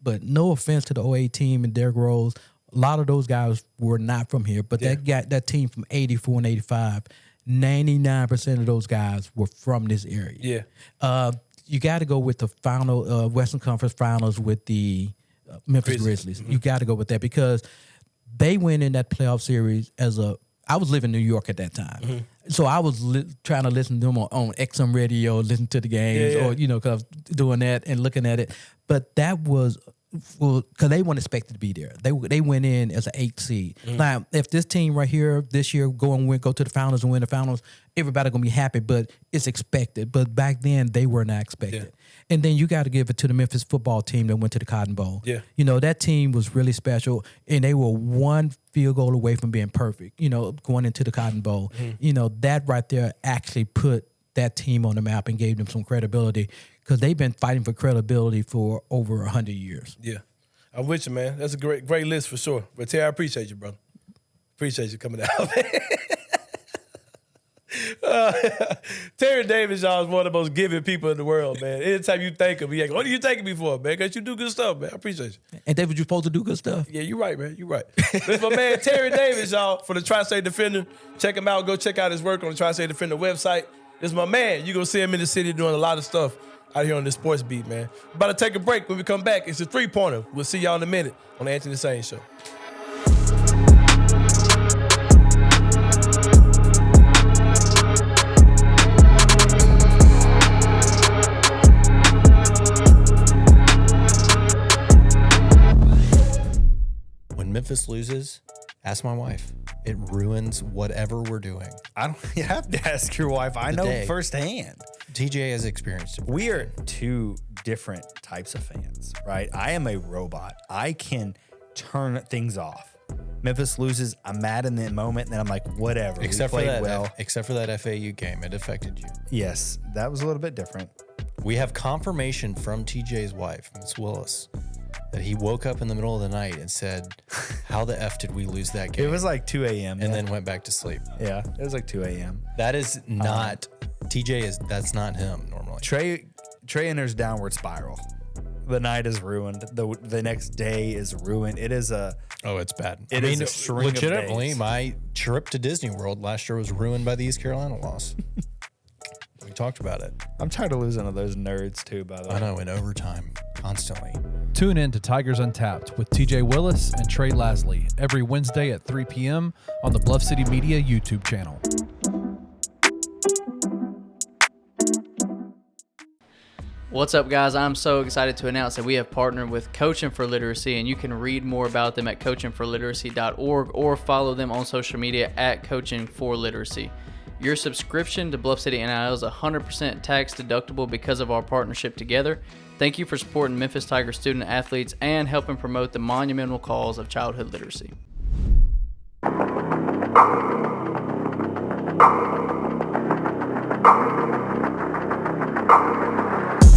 but no offense to the 08 team and Derrick Rose. A lot of those guys were not from here, but that team from 84 and 85, 99% of those guys were from this area. Yeah. You got to go with the final Western Conference Finals with the Memphis Grizzlies. You got to go with that because they went in that playoff series I was living in New York at that time. So I was trying to listen to them on XM radio, listen to the games, or, cause doing that and looking at it. But that was well, because they weren't expected to be there. They went in as an 8th seed. Now, if this team right here this year go to the finals and win the finals, everybody gonna be happy. But it's expected. But back then they were not expected. Yeah. And then you got to give it to the Memphis football team that went to the Cotton Bowl. Yeah. You know, that team was really special, and they were one field goal away from being perfect. You know, going into the Cotton Bowl. You know, that right there actually put that team on the map and gave them some credibility, because they've been fighting for credibility for over 100 years. Yeah. I'm with you, man. That's a great list for sure. But Terry, I appreciate you, brother. Appreciate you coming out. Terry Davis, y'all, is one of the most giving people in the world, man. Anytime you thank him, he like, what are you thanking me for, man? Because you do good stuff, man. I appreciate you. And David, you're supposed to do good stuff. Yeah, you're right, man. You're right. This my man Terry Davis, y'all, for the Tri-State Defender. Check him out. Go check out his work on the Tri-State Defender website. This is my man. You're going to see him in the city doing a lot of stuff out here on this sports beat, man. About to take a break. When we come back, it's a 3-pointer. We'll see y'all in a minute on the Anthony Sain Show. When Memphis loses, ask my wife. It ruins whatever we're doing. I don't have to ask your wife. I know day. firsthand. TJ has experienced it. We are two different types of fans, right? I am a robot. I can turn things off. Memphis loses, I'm mad in the moment, and then I'm like, whatever. Except we for played that, well. except for that FAU game, it affected you. Yes, that was a little bit different. We have confirmation from TJ's wife, Miss Willis, that he woke up in the middle of the night and said, "How the F did we lose that game?" It was like 2 a.m. and then went back to sleep. Yeah, it was like 2 a.m. That is not TJ. That's not him normally. Trey enters downward spiral. The night is ruined. The next day is ruined. It is a It's bad. It is a string of legitimately, days. my trip to Disney World last year was ruined by the East Carolina loss. We talked about it. I'm tired of losing to those nerds too, by the way. I know, in overtime, constantly. Tune in to Tigers Untapped with TJ Willis and Trey Lasley every Wednesday at 3 p.m. on the Bluff City Media YouTube channel. What's up, guys? I'm so excited to announce that we have partnered with Coaching for Literacy, and you can read more about them at coachingforliteracy.org or follow them on social media at Coaching for Literacy. Your subscription to Bluff City NIL is 100% tax deductible because of our partnership together. Thank you for supporting Memphis Tigers student athletes and helping promote the monumental cause of childhood literacy.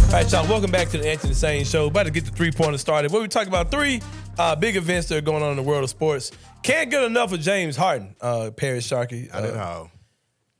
All right, y'all, welcome back to the Anthony Sain Show. About to get the 3-pointer started. Where we talk about three big events that are going on in the world of sports. Can't get enough of James Harden, Paris Sharkey. I don't know.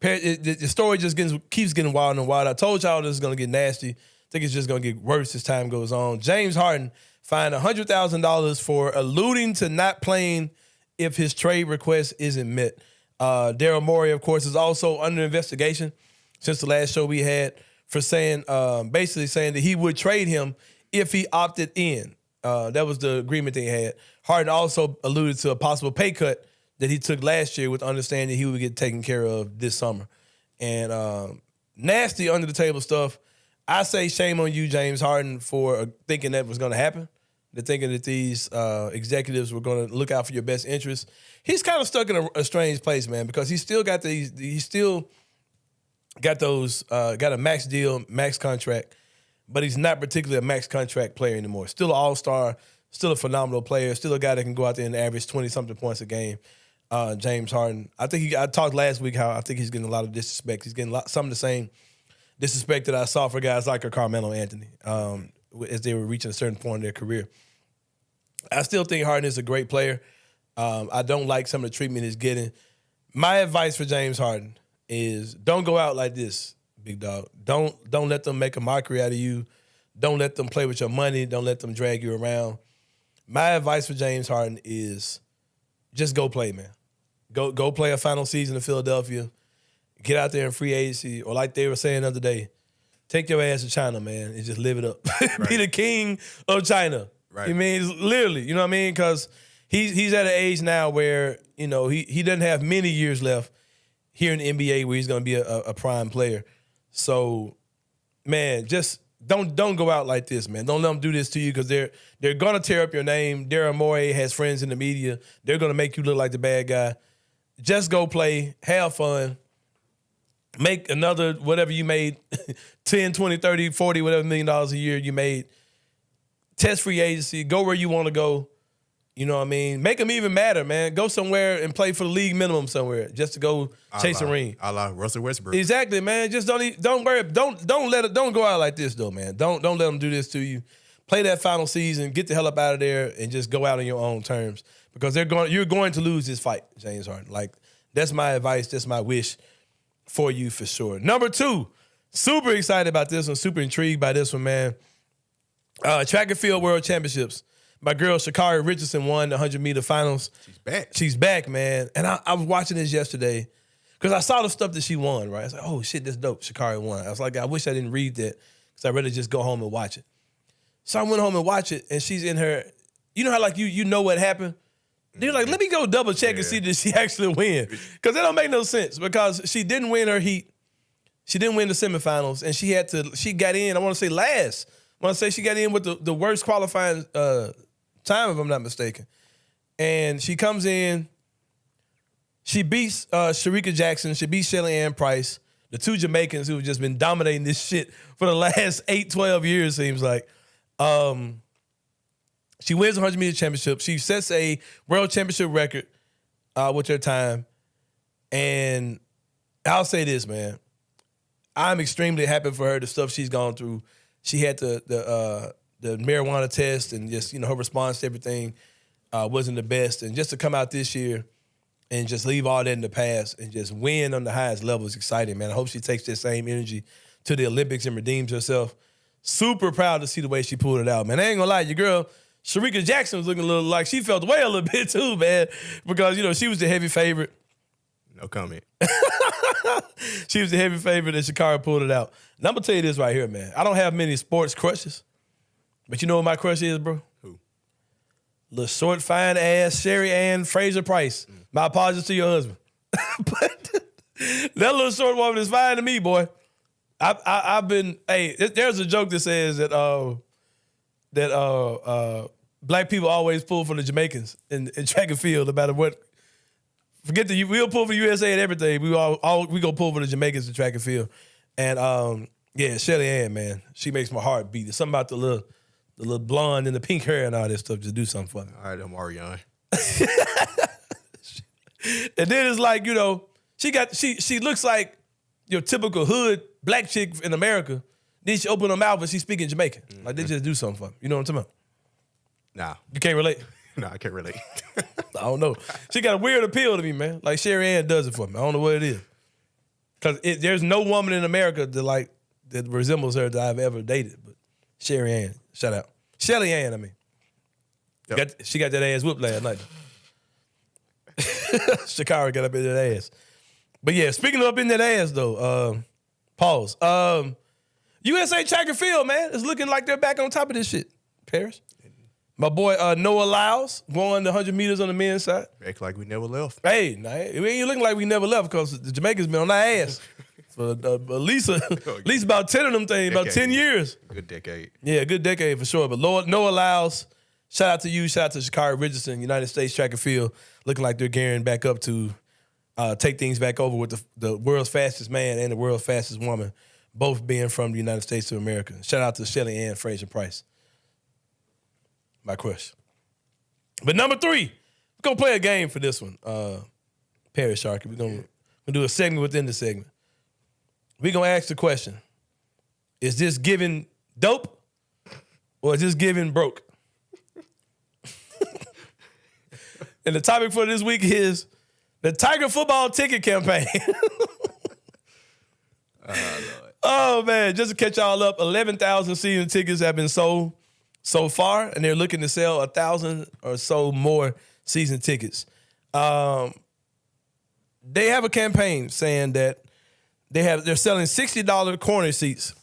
The story just keeps getting wild and wild. I told y'all this is going to get nasty. I think it's just going to get worse as time goes on. James Harden fined $100,000 for alluding to not playing if his trade request isn't met. Daryl Morey, of course, is also under investigation since the last show we had for saying, basically saying that he would trade him if he opted in. That was the agreement they had. Harden also alluded to a possible pay cut that he took last year with understanding he would get taken care of this summer. And nasty under the table stuff. I say shame on you, James Harden, for thinking that was going to happen. They're thinking that these executives were going to look out for your best interests. He's kind of stuck in a strange place, man, because he's still got got a max deal, max contract, but he's not particularly a max contract player anymore. Still an all-star, still a phenomenal player, still a guy that can go out there and average 20-something points a game. James Harden. I talked last week how I think he's getting a lot of disrespect. He's getting some of the same disrespect that I saw for guys like Carmelo Anthony as they were reaching a certain point in their career. I still think Harden is a great player. I don't like some of the treatment he's getting. My advice for James Harden is don't go out like this, big dog. Don't let them make a mockery out of you. Don't let them play with your money. Don't let them drag you around. My advice for James Harden is just go play, man. Go play a final season in Philadelphia. Get out there in free agency, or like they were saying the other day, take your ass to China, man, and just live it up. Right. Be the king of China. Right. I mean, literally, you know what I mean? Because he's at an age now where, you know, he doesn't have many years left here in the NBA where he's going to be a prime player. So, man, just don't go out like this, man. Don't let them do this to you because they're gonna tear up your name. Daryl Morey has friends in the media. They're gonna make you look like the bad guy. Just go play, have fun, make another whatever you made, 10, 20, 30, 40, whatever $1 million a year you made. Test free agency, go where you want to go. You know what I mean? Make them even matter, man. Go somewhere and play for the league minimum somewhere just to go chase a ring. I like Russell Westbrook. Exactly, man. Just don't worry. Don't go out like this though, man. Don't let them do this to you. Play that final season. Get the hell up out of there and just go out on your own terms because you're going to lose this fight, James Harden. Like that's my advice. That's my wish for you for sure. Number 2, super excited about this one. Super intrigued by this one, man. Track and field world championships. My girl, Sha'Carri Richardson, won the 100-meter finals. She's back, man. And I was watching this yesterday because I saw the stuff that she won, right? I was like, oh, shit, that's dope. Sha'Carri won. I was like, I wish I didn't read that because I'd rather just go home and watch it. So I went home and watched it, and she's in her, you know how like you know what happened? They're like, let me go double check and see did she actually win. Because that don't make no sense because she didn't win her heat. She didn't win the semifinals, and she got in, I want to say last. I want to say she got in with the worst qualifying time, if I'm not mistaken. And she comes in, she beats Shericka Jackson, she beats Shelly Ann Price, the 2 Jamaicans who have just been dominating this shit for the last 8, 12 years, seems like. She wins the 100-meter championship. She sets a world championship record with her time. And I'll say this, man. I'm extremely happy for her, the stuff she's gone through. She had the marijuana test and just, her response to everything wasn't the best. And just to come out this year and just leave all that in the past and just win on the highest level is exciting, man. I hope she takes that same energy to the Olympics and redeems herself. Super proud to see the way she pulled it out, man. I ain't gonna lie, your girl, Shericka Jackson was looking a little like she felt away a little bit too, man, because, she was the heavy favorite. No comment. She was the heavy favorite and Sha'Carri pulled it out. And I'm gonna tell you this right here, man. I don't have many sports crushes, but you know what my crush is, bro? Who? Little short, fine ass Sherry Ann Fraser Price. My apologies to your husband. But that little short woman is fine to me, boy. I've been, there's a joke that says that black people always pull for the Jamaicans in track and field, no matter what. We'll pull for USA and everything. We go pull for the Jamaicans in track and field. And Shelly Ann, man, she makes my heart beat. There's something about the little blonde and the pink hair and all that stuff. Just do something for me. All right, I'm Ariane. And then it's like, she looks like your typical hood black chick in America. Then she open her mouth and she's speaking Jamaican. Mm-hmm. Like they just do something for me. You know what I'm talking about? Nah. You can't relate? No, I can't relate. I don't know. She got a weird appeal to me, man. Like Sherry Ann does it for me. I don't know what it is. Because there's no woman in America that resembles her that I've ever dated. But Sherry Ann, shout out. Shelly Ann, I mean. Yep. She got that ass whooped last night. Sha'Carri got up in that ass. But yeah, speaking of up in that ass though, pause. USA track and field, man, it's looking like they're back on top of this shit. Paris. My boy Noah Lyles won the 100 meters on the men's side. Act like we never left. Hey, nah, we ain't looking like we never left because the Jamaicans been on our ass for at least about 10 of them things, about 10 years. Good decade. Yeah, good decade for sure. But Noah Lyles, shout out to you, shout out to Sha'Carri Richardson, United States track and field, looking like they're gearing back up to take things back over with the world's fastest man and the world's fastest woman, both being from the United States of America. Shout out to Shelly Ann Fraser Price. My crush. But number 3, we're going to play a game for this one. Perry Sharkey. We're going to do a segment within the segment. We're going to ask the question, is this giving dope or is this giving broke? And the topic for this week is the Tiger football ticket campaign. Oh, man. Just to catch y'all up, 11,000 season tickets have been sold so far, and they're looking to sell 1,000 or so more season tickets. They have a campaign saying that they're selling $60 corner seats,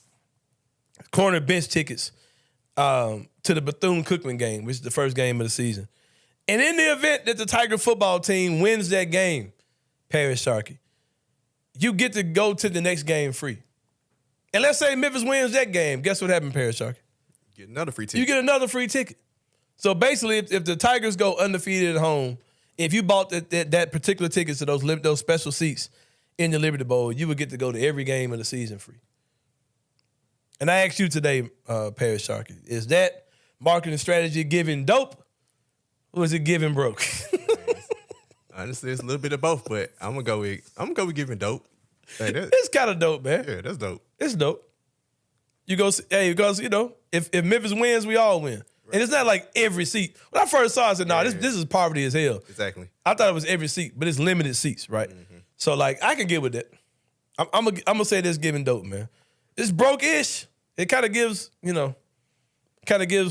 corner bench tickets to the Bethune-Cookman game, which is the first game of the season. And in the event that the Tiger football team wins that game, Perry Sharkey, you get to go to the next game free. And let's say Memphis wins that game. Guess what happened, Paris Sharkey? Get another free ticket. You get another free ticket. So basically, if the Tigers go undefeated at home, if you bought that particular tickets to those special seats in the Liberty Bowl, you would get to go to every game of the season free. And I asked you today, Paris Sharkey, is that marketing strategy giving dope or is it giving broke? Honestly, it's a little bit of both, but I'm gonna go with giving dope. Hey, It's kind of dope, man. Yeah, that's dope. It's dope. You go, because if Memphis wins, we all win. Right. And it's not like every seat. When I first saw it, I said, "No, this is poverty as hell." Exactly. I thought it was every seat, but it's limited seats, right? Mm-hmm. So like, I can get with that. I'm gonna say this giving dope, man. It's broke-ish. It kind of gives,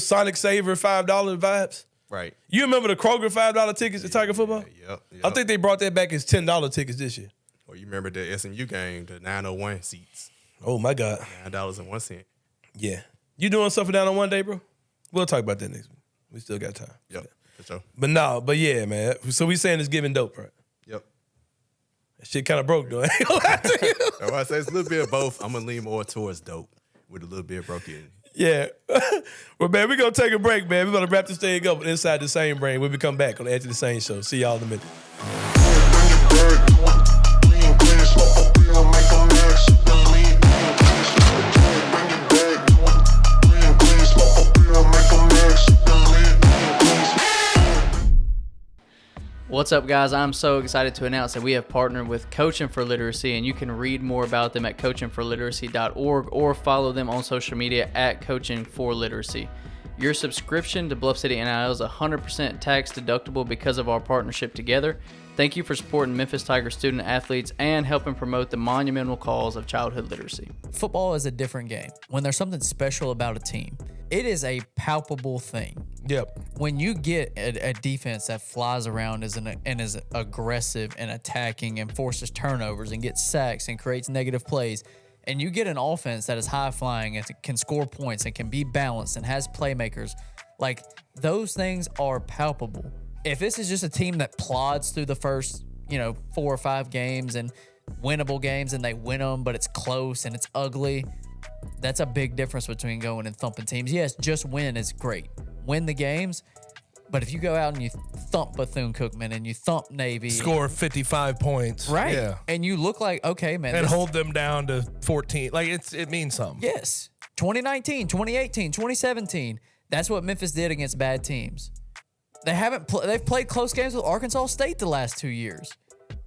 Sonic Saver $5 vibes. Right. You remember the Kroger $5 tickets at Tiger football? Yep. I think they brought that back as $10 tickets this year. Or you remember the SMU game, the 901 seats. Oh my God. $9.01. Yeah. You doing something down on one day, bro? We'll talk about that next week. We still got time. Yep. For sure. But yeah, man. So we saying it's giving dope, right? Yep. That shit kind of broke, though. That's why I say it's a little bit of both. I'm gonna lean more towards dope with a little bit of broke in. Yeah. Well, man, we're going to take a break, man. We're going to wrap this thing up inside the Sain brain. We'll be come back on the Anthony Sain Show. See y'all in a minute. What's up, guys? I'm so excited to announce that we have partnered with Coaching for Literacy, and you can read more about them at coachingforliteracy.org or follow them on social media at Coaching for Literacy. Your subscription to Bluff City NIL is 100% tax deductible because of our partnership together. Thank you for supporting Memphis Tigers student athletes and helping promote the monumental cause of childhood literacy. Football is a different game. When there's something special about a team, it is a palpable thing. Yep. When you get a defense that flies around and is aggressive and attacking and forces turnovers and gets sacks and creates negative plays, and you get an offense that is high flying and can score points and can be balanced and has playmakers, like those things are palpable. If this is just a team that plods through the first, 4 or 5 games and winnable games and they win them, but it's close and it's ugly, that's a big difference between going and thumping teams. Yes, just win is great. Win the games, but if you go out and you thump Bethune-Cookman and you thump Navy. Score 55 points. Right. Yeah. And you look like, okay, man. And hold them down to 14. Like, it means something. Yes. 2019, 2018, 2017. That's what Memphis did against bad teams. They've played close games with Arkansas State the last 2 years.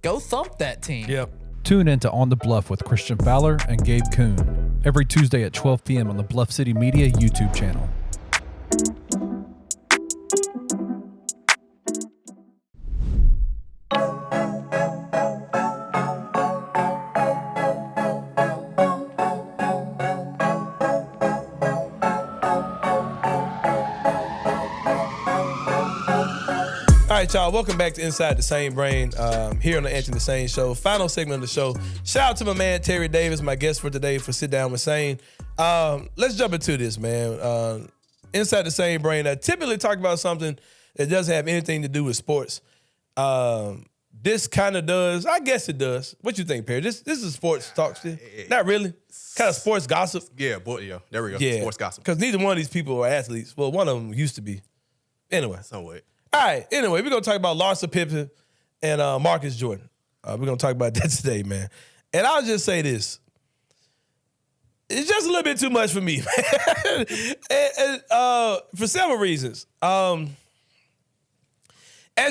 Go thump that team. Yep. Tune in to On the Bluff with Christian Fowler and Gabe Kuhn every Tuesday at 12 p.m. on the Bluff City Media YouTube channel. All right, y'all. Welcome back to Inside the Sain Brain here on the Anthony Sain Show. Final segment of the show. Shout out to my man Terry Davis, my guest for today for Sit Down with Sain. Let's jump into this, man. Inside the Sain Brain, I typically talk about something that doesn't have anything to do with sports. This kind of does. I guess it does. What you think, Perry? This is sports talk still? Not really. Kind of sports gossip. Yeah, there we go. Yeah. Sports gossip. Because neither one of these people are athletes. Well, one of them used to be. Anyway. Somewhat. All right. Anyway, we're going to talk about Larsa Pippen and Marcus Jordan. We're going to talk about that today, man. And I'll just say this. It's just a little bit too much for me, man. For several reasons. As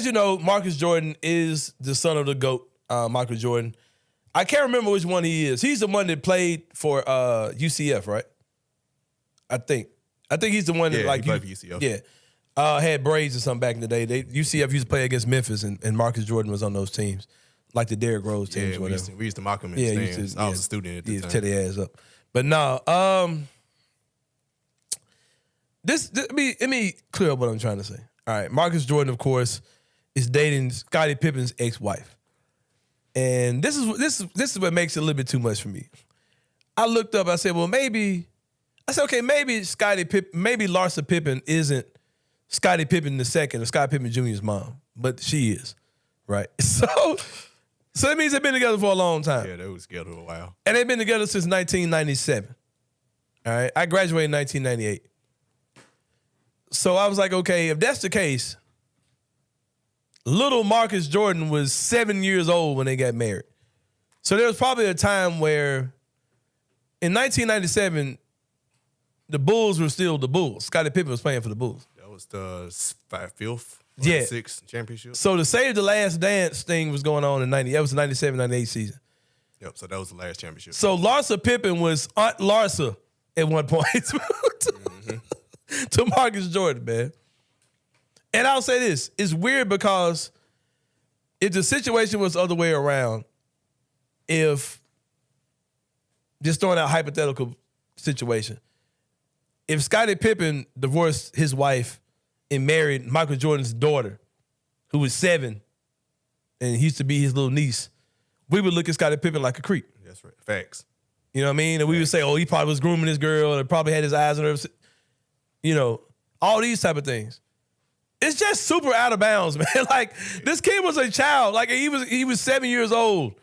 you know, Marcus Jordan is the son of the GOAT, Michael Jordan. I can't remember which one he is. He's the one that played for UCF, right? I think he's the one that he played for UCF. Yeah. Had braids or something back in the day. UCF used to play against Memphis, and Marcus Jordan was on those teams, like the Derrick Rose teams. Yeah, we used to mock him in the stands. I was a student at the time. Tear their ass up. But no, let me clear up what I'm trying to say. All right, Marcus Jordan, of course, is dating Scottie Pippen's ex-wife, and this is what makes it a little bit too much for me. I looked up. I said, well, maybe Larsa Pippen isn't Scottie Pippen II or Scottie Pippen Jr.'s mom, but she is, right? So So that means they've been together for a long time. Yeah, they was together a while. And they've been together since 1997. All right. I graduated in 1998. So I was like, okay, if that's the case, little Marcus Jordan was 7 years old when they got married. So there was probably a time where in 1997, the Bulls were still the Bulls. Scottie Pippen was playing for the Bulls. That was the 5th, Yeah. 6th championship. So the Save the Last Dance thing was going on in 90. That was the 97, 98 season. Yep, so that was the last championship. So Larsa Pippen was Aunt Larsa at one point to Marcus Jordan, man. And I'll say this. It's weird because if the situation was the other way around, if, just throwing out a hypothetical situation, if Scottie Pippen divorced his wife and married Michael Jordan's daughter, who was 7, and he used to be his little niece, we would look at Scottie Pippen like a creep. That's right. Facts. You know what I mean? And we would say, oh, he probably was grooming this girl and probably had his eyes on her. You know, all these type of things. It's just super out of bounds, man. Like, this kid was a child. Like, he was 7 years old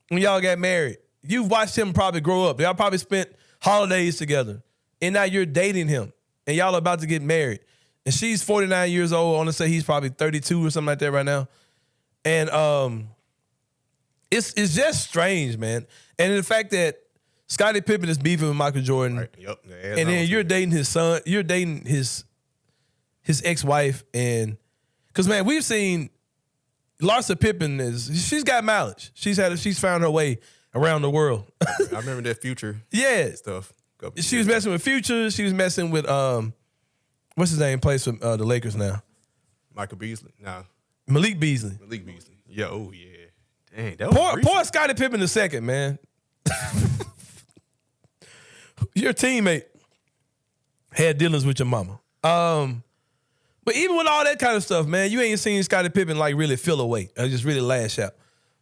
when y'all got married. You've watched him probably grow up. Y'all probably spent holidays together. And now you're dating him. And y'all are about to get married. And she's 49 years old. I want to say he's probably 32 or something like that right now. And it's just strange, man. And the fact that Scottie Pippen is beefing with Michael Jordan. Right. Yep. And then you're dating his son. You're dating his ex-wife. And because, man, we've seen Larsa Pippen she's got mileage. She's found her way around the world. I remember that Future stuff. She was messing with Future. She was messing with what's his name? Plays for the Lakers now. Michael Beasley. No. Malik Beasley. Yeah. Oh yeah. Dang. That was poor Scottie Pippen II, man. Your teammate had dealings with your mama. But even with all that kind of stuff, man, you ain't seen Scottie Pippen like really feel away or just really lash out.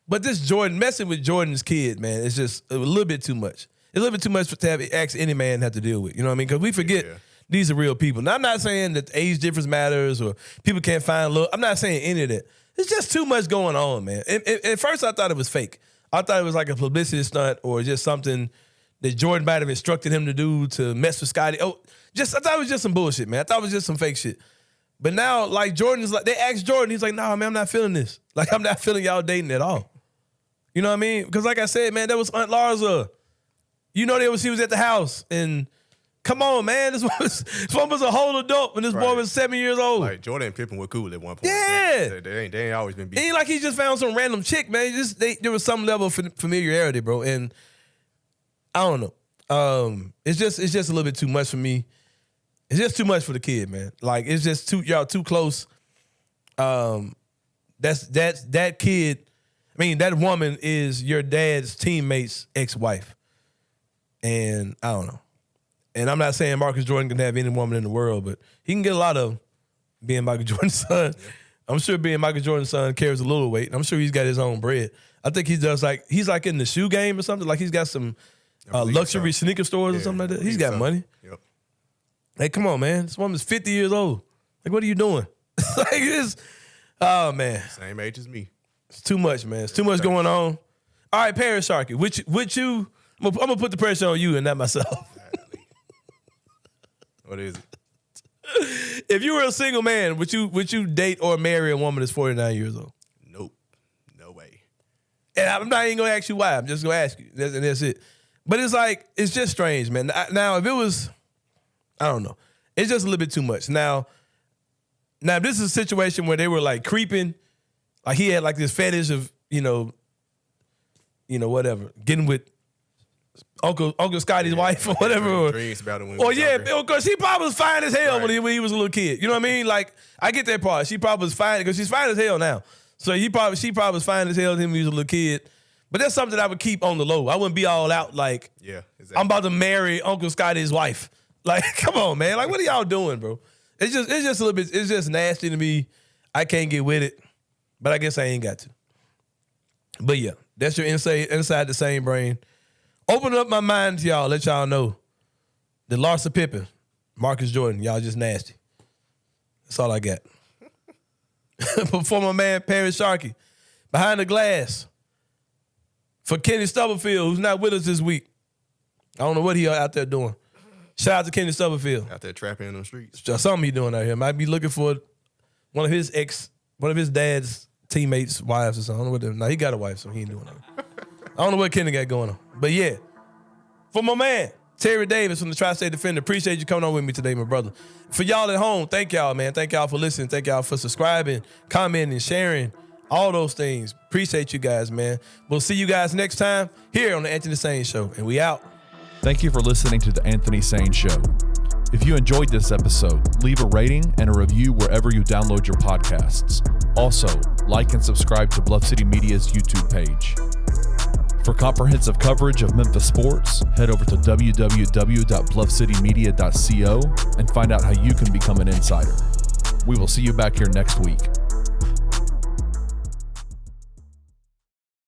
But this Jordan, messing with Jordan's kid, man, it's just a little bit too much. It's a little bit too much to ask any man have to deal with. You know what I mean? Because we forget these are real people. Now, I'm not saying that the age difference matters or people can't find love. I'm not saying any of that. It's just too much going on, man. At first, I thought it was fake. I thought it was like a publicity stunt or just something that Jordan might have instructed him to do to mess with Scottie. I thought it was just some bullshit, man. I thought it was just some fake shit. But now, like, Jordan's like, they asked Jordan, he's like, nah, man, I'm not feeling this. Like, I'm not feeling y'all dating at all. You know what I mean? Because like I said, man, that was Aunt Larsa. You know she was at the house. And come on, man, this one was a whole adult when this boy was 7 years old. Like, Jordan and Pippen were cool at one point. Yeah. They ain't always been beat. It ain't like he just found some random chick, man. There was some level of familiarity, bro. And I don't know. It's just a little bit too much for me. It's just too much for the kid, man. Like, it's just y'all too close. That kid, I mean, that woman is your dad's teammate's ex-wife. And I don't know. And I'm not saying Marcus Jordan can have any woman in the world, but he can get a lot of them being Michael Jordan's son. Yeah. I'm sure being Michael Jordan's son carries a little weight. I'm sure he's got his own bread. I think he's like in the shoe game or something. Like he's got some luxury sneaker stores or something like that. He's got money. Yep. Hey, come on, man. This woman's 50 years old. Like, what are you doing? Like, it's, oh, man. Same age as me. It's too much, man. It's too much going on. All right, Paris Sharkey, which you, I'm going to put the pressure on you and not myself. What is it? If you were a single man, would you date or marry a woman that's 49 years old? Nope. No way. And I'm not even going to ask you why. I'm just going to ask you. That's it. But it's like, it's just strange, man. Now, if it was, I don't know. It's just a little bit too much. Now, if this is a situation where they were like creeping, like he had like this fetish of, whatever, getting with Uncle Scotty's wife or whatever. Dreams about it when because she probably was fine as hell when he was a little kid. You know what I mean? Like, I get that part. She probably was fine because she's fine as hell now. So she probably was fine as hell with him when he was a little kid. But that's something I would keep on the low. I wouldn't be all out like, exactly. I'm about to marry Uncle Scotty's wife. Like, come on, man. Like, what are y'all doing, bro? It's just a little bit, it's just nasty to me. I can't get with it. But I guess I ain't got to. But yeah, that's your inside the same brain. Open up my mind to y'all, let y'all know that Larsa Pippen, Marcus Jordan, y'all just nasty. That's all I got. But for my man, Paris Sharkey, behind the glass, for Kenny Stubblefield, who's not with us this week. I don't know what he out there doing. Shout out to Kenny Stubblefield. Out there trapping in the streets. Something he doing out here. Might be looking for one of his dad's teammates' wives or something. I don't know what. No, he got a wife, so he ain't doing that. I don't know what Kenny got going on. But yeah, for my man, Terry Davis from the Tri-State Defender, appreciate you coming on with me today, my brother. For y'all at home, thank y'all, man. Thank y'all for listening. Thank y'all for subscribing, commenting, sharing, all those things. Appreciate you guys, man. We'll see you guys next time here on the Anthony Sain Show, and we out. Thank you for listening to the Anthony Sain Show. If you enjoyed this episode, leave a rating and a review wherever you download your podcasts. Also, like and subscribe to Bluff City Media's YouTube page. For comprehensive coverage of Memphis sports, head over to www.bluffcitymedia.co and find out how you can become an insider. We will see you back here next week.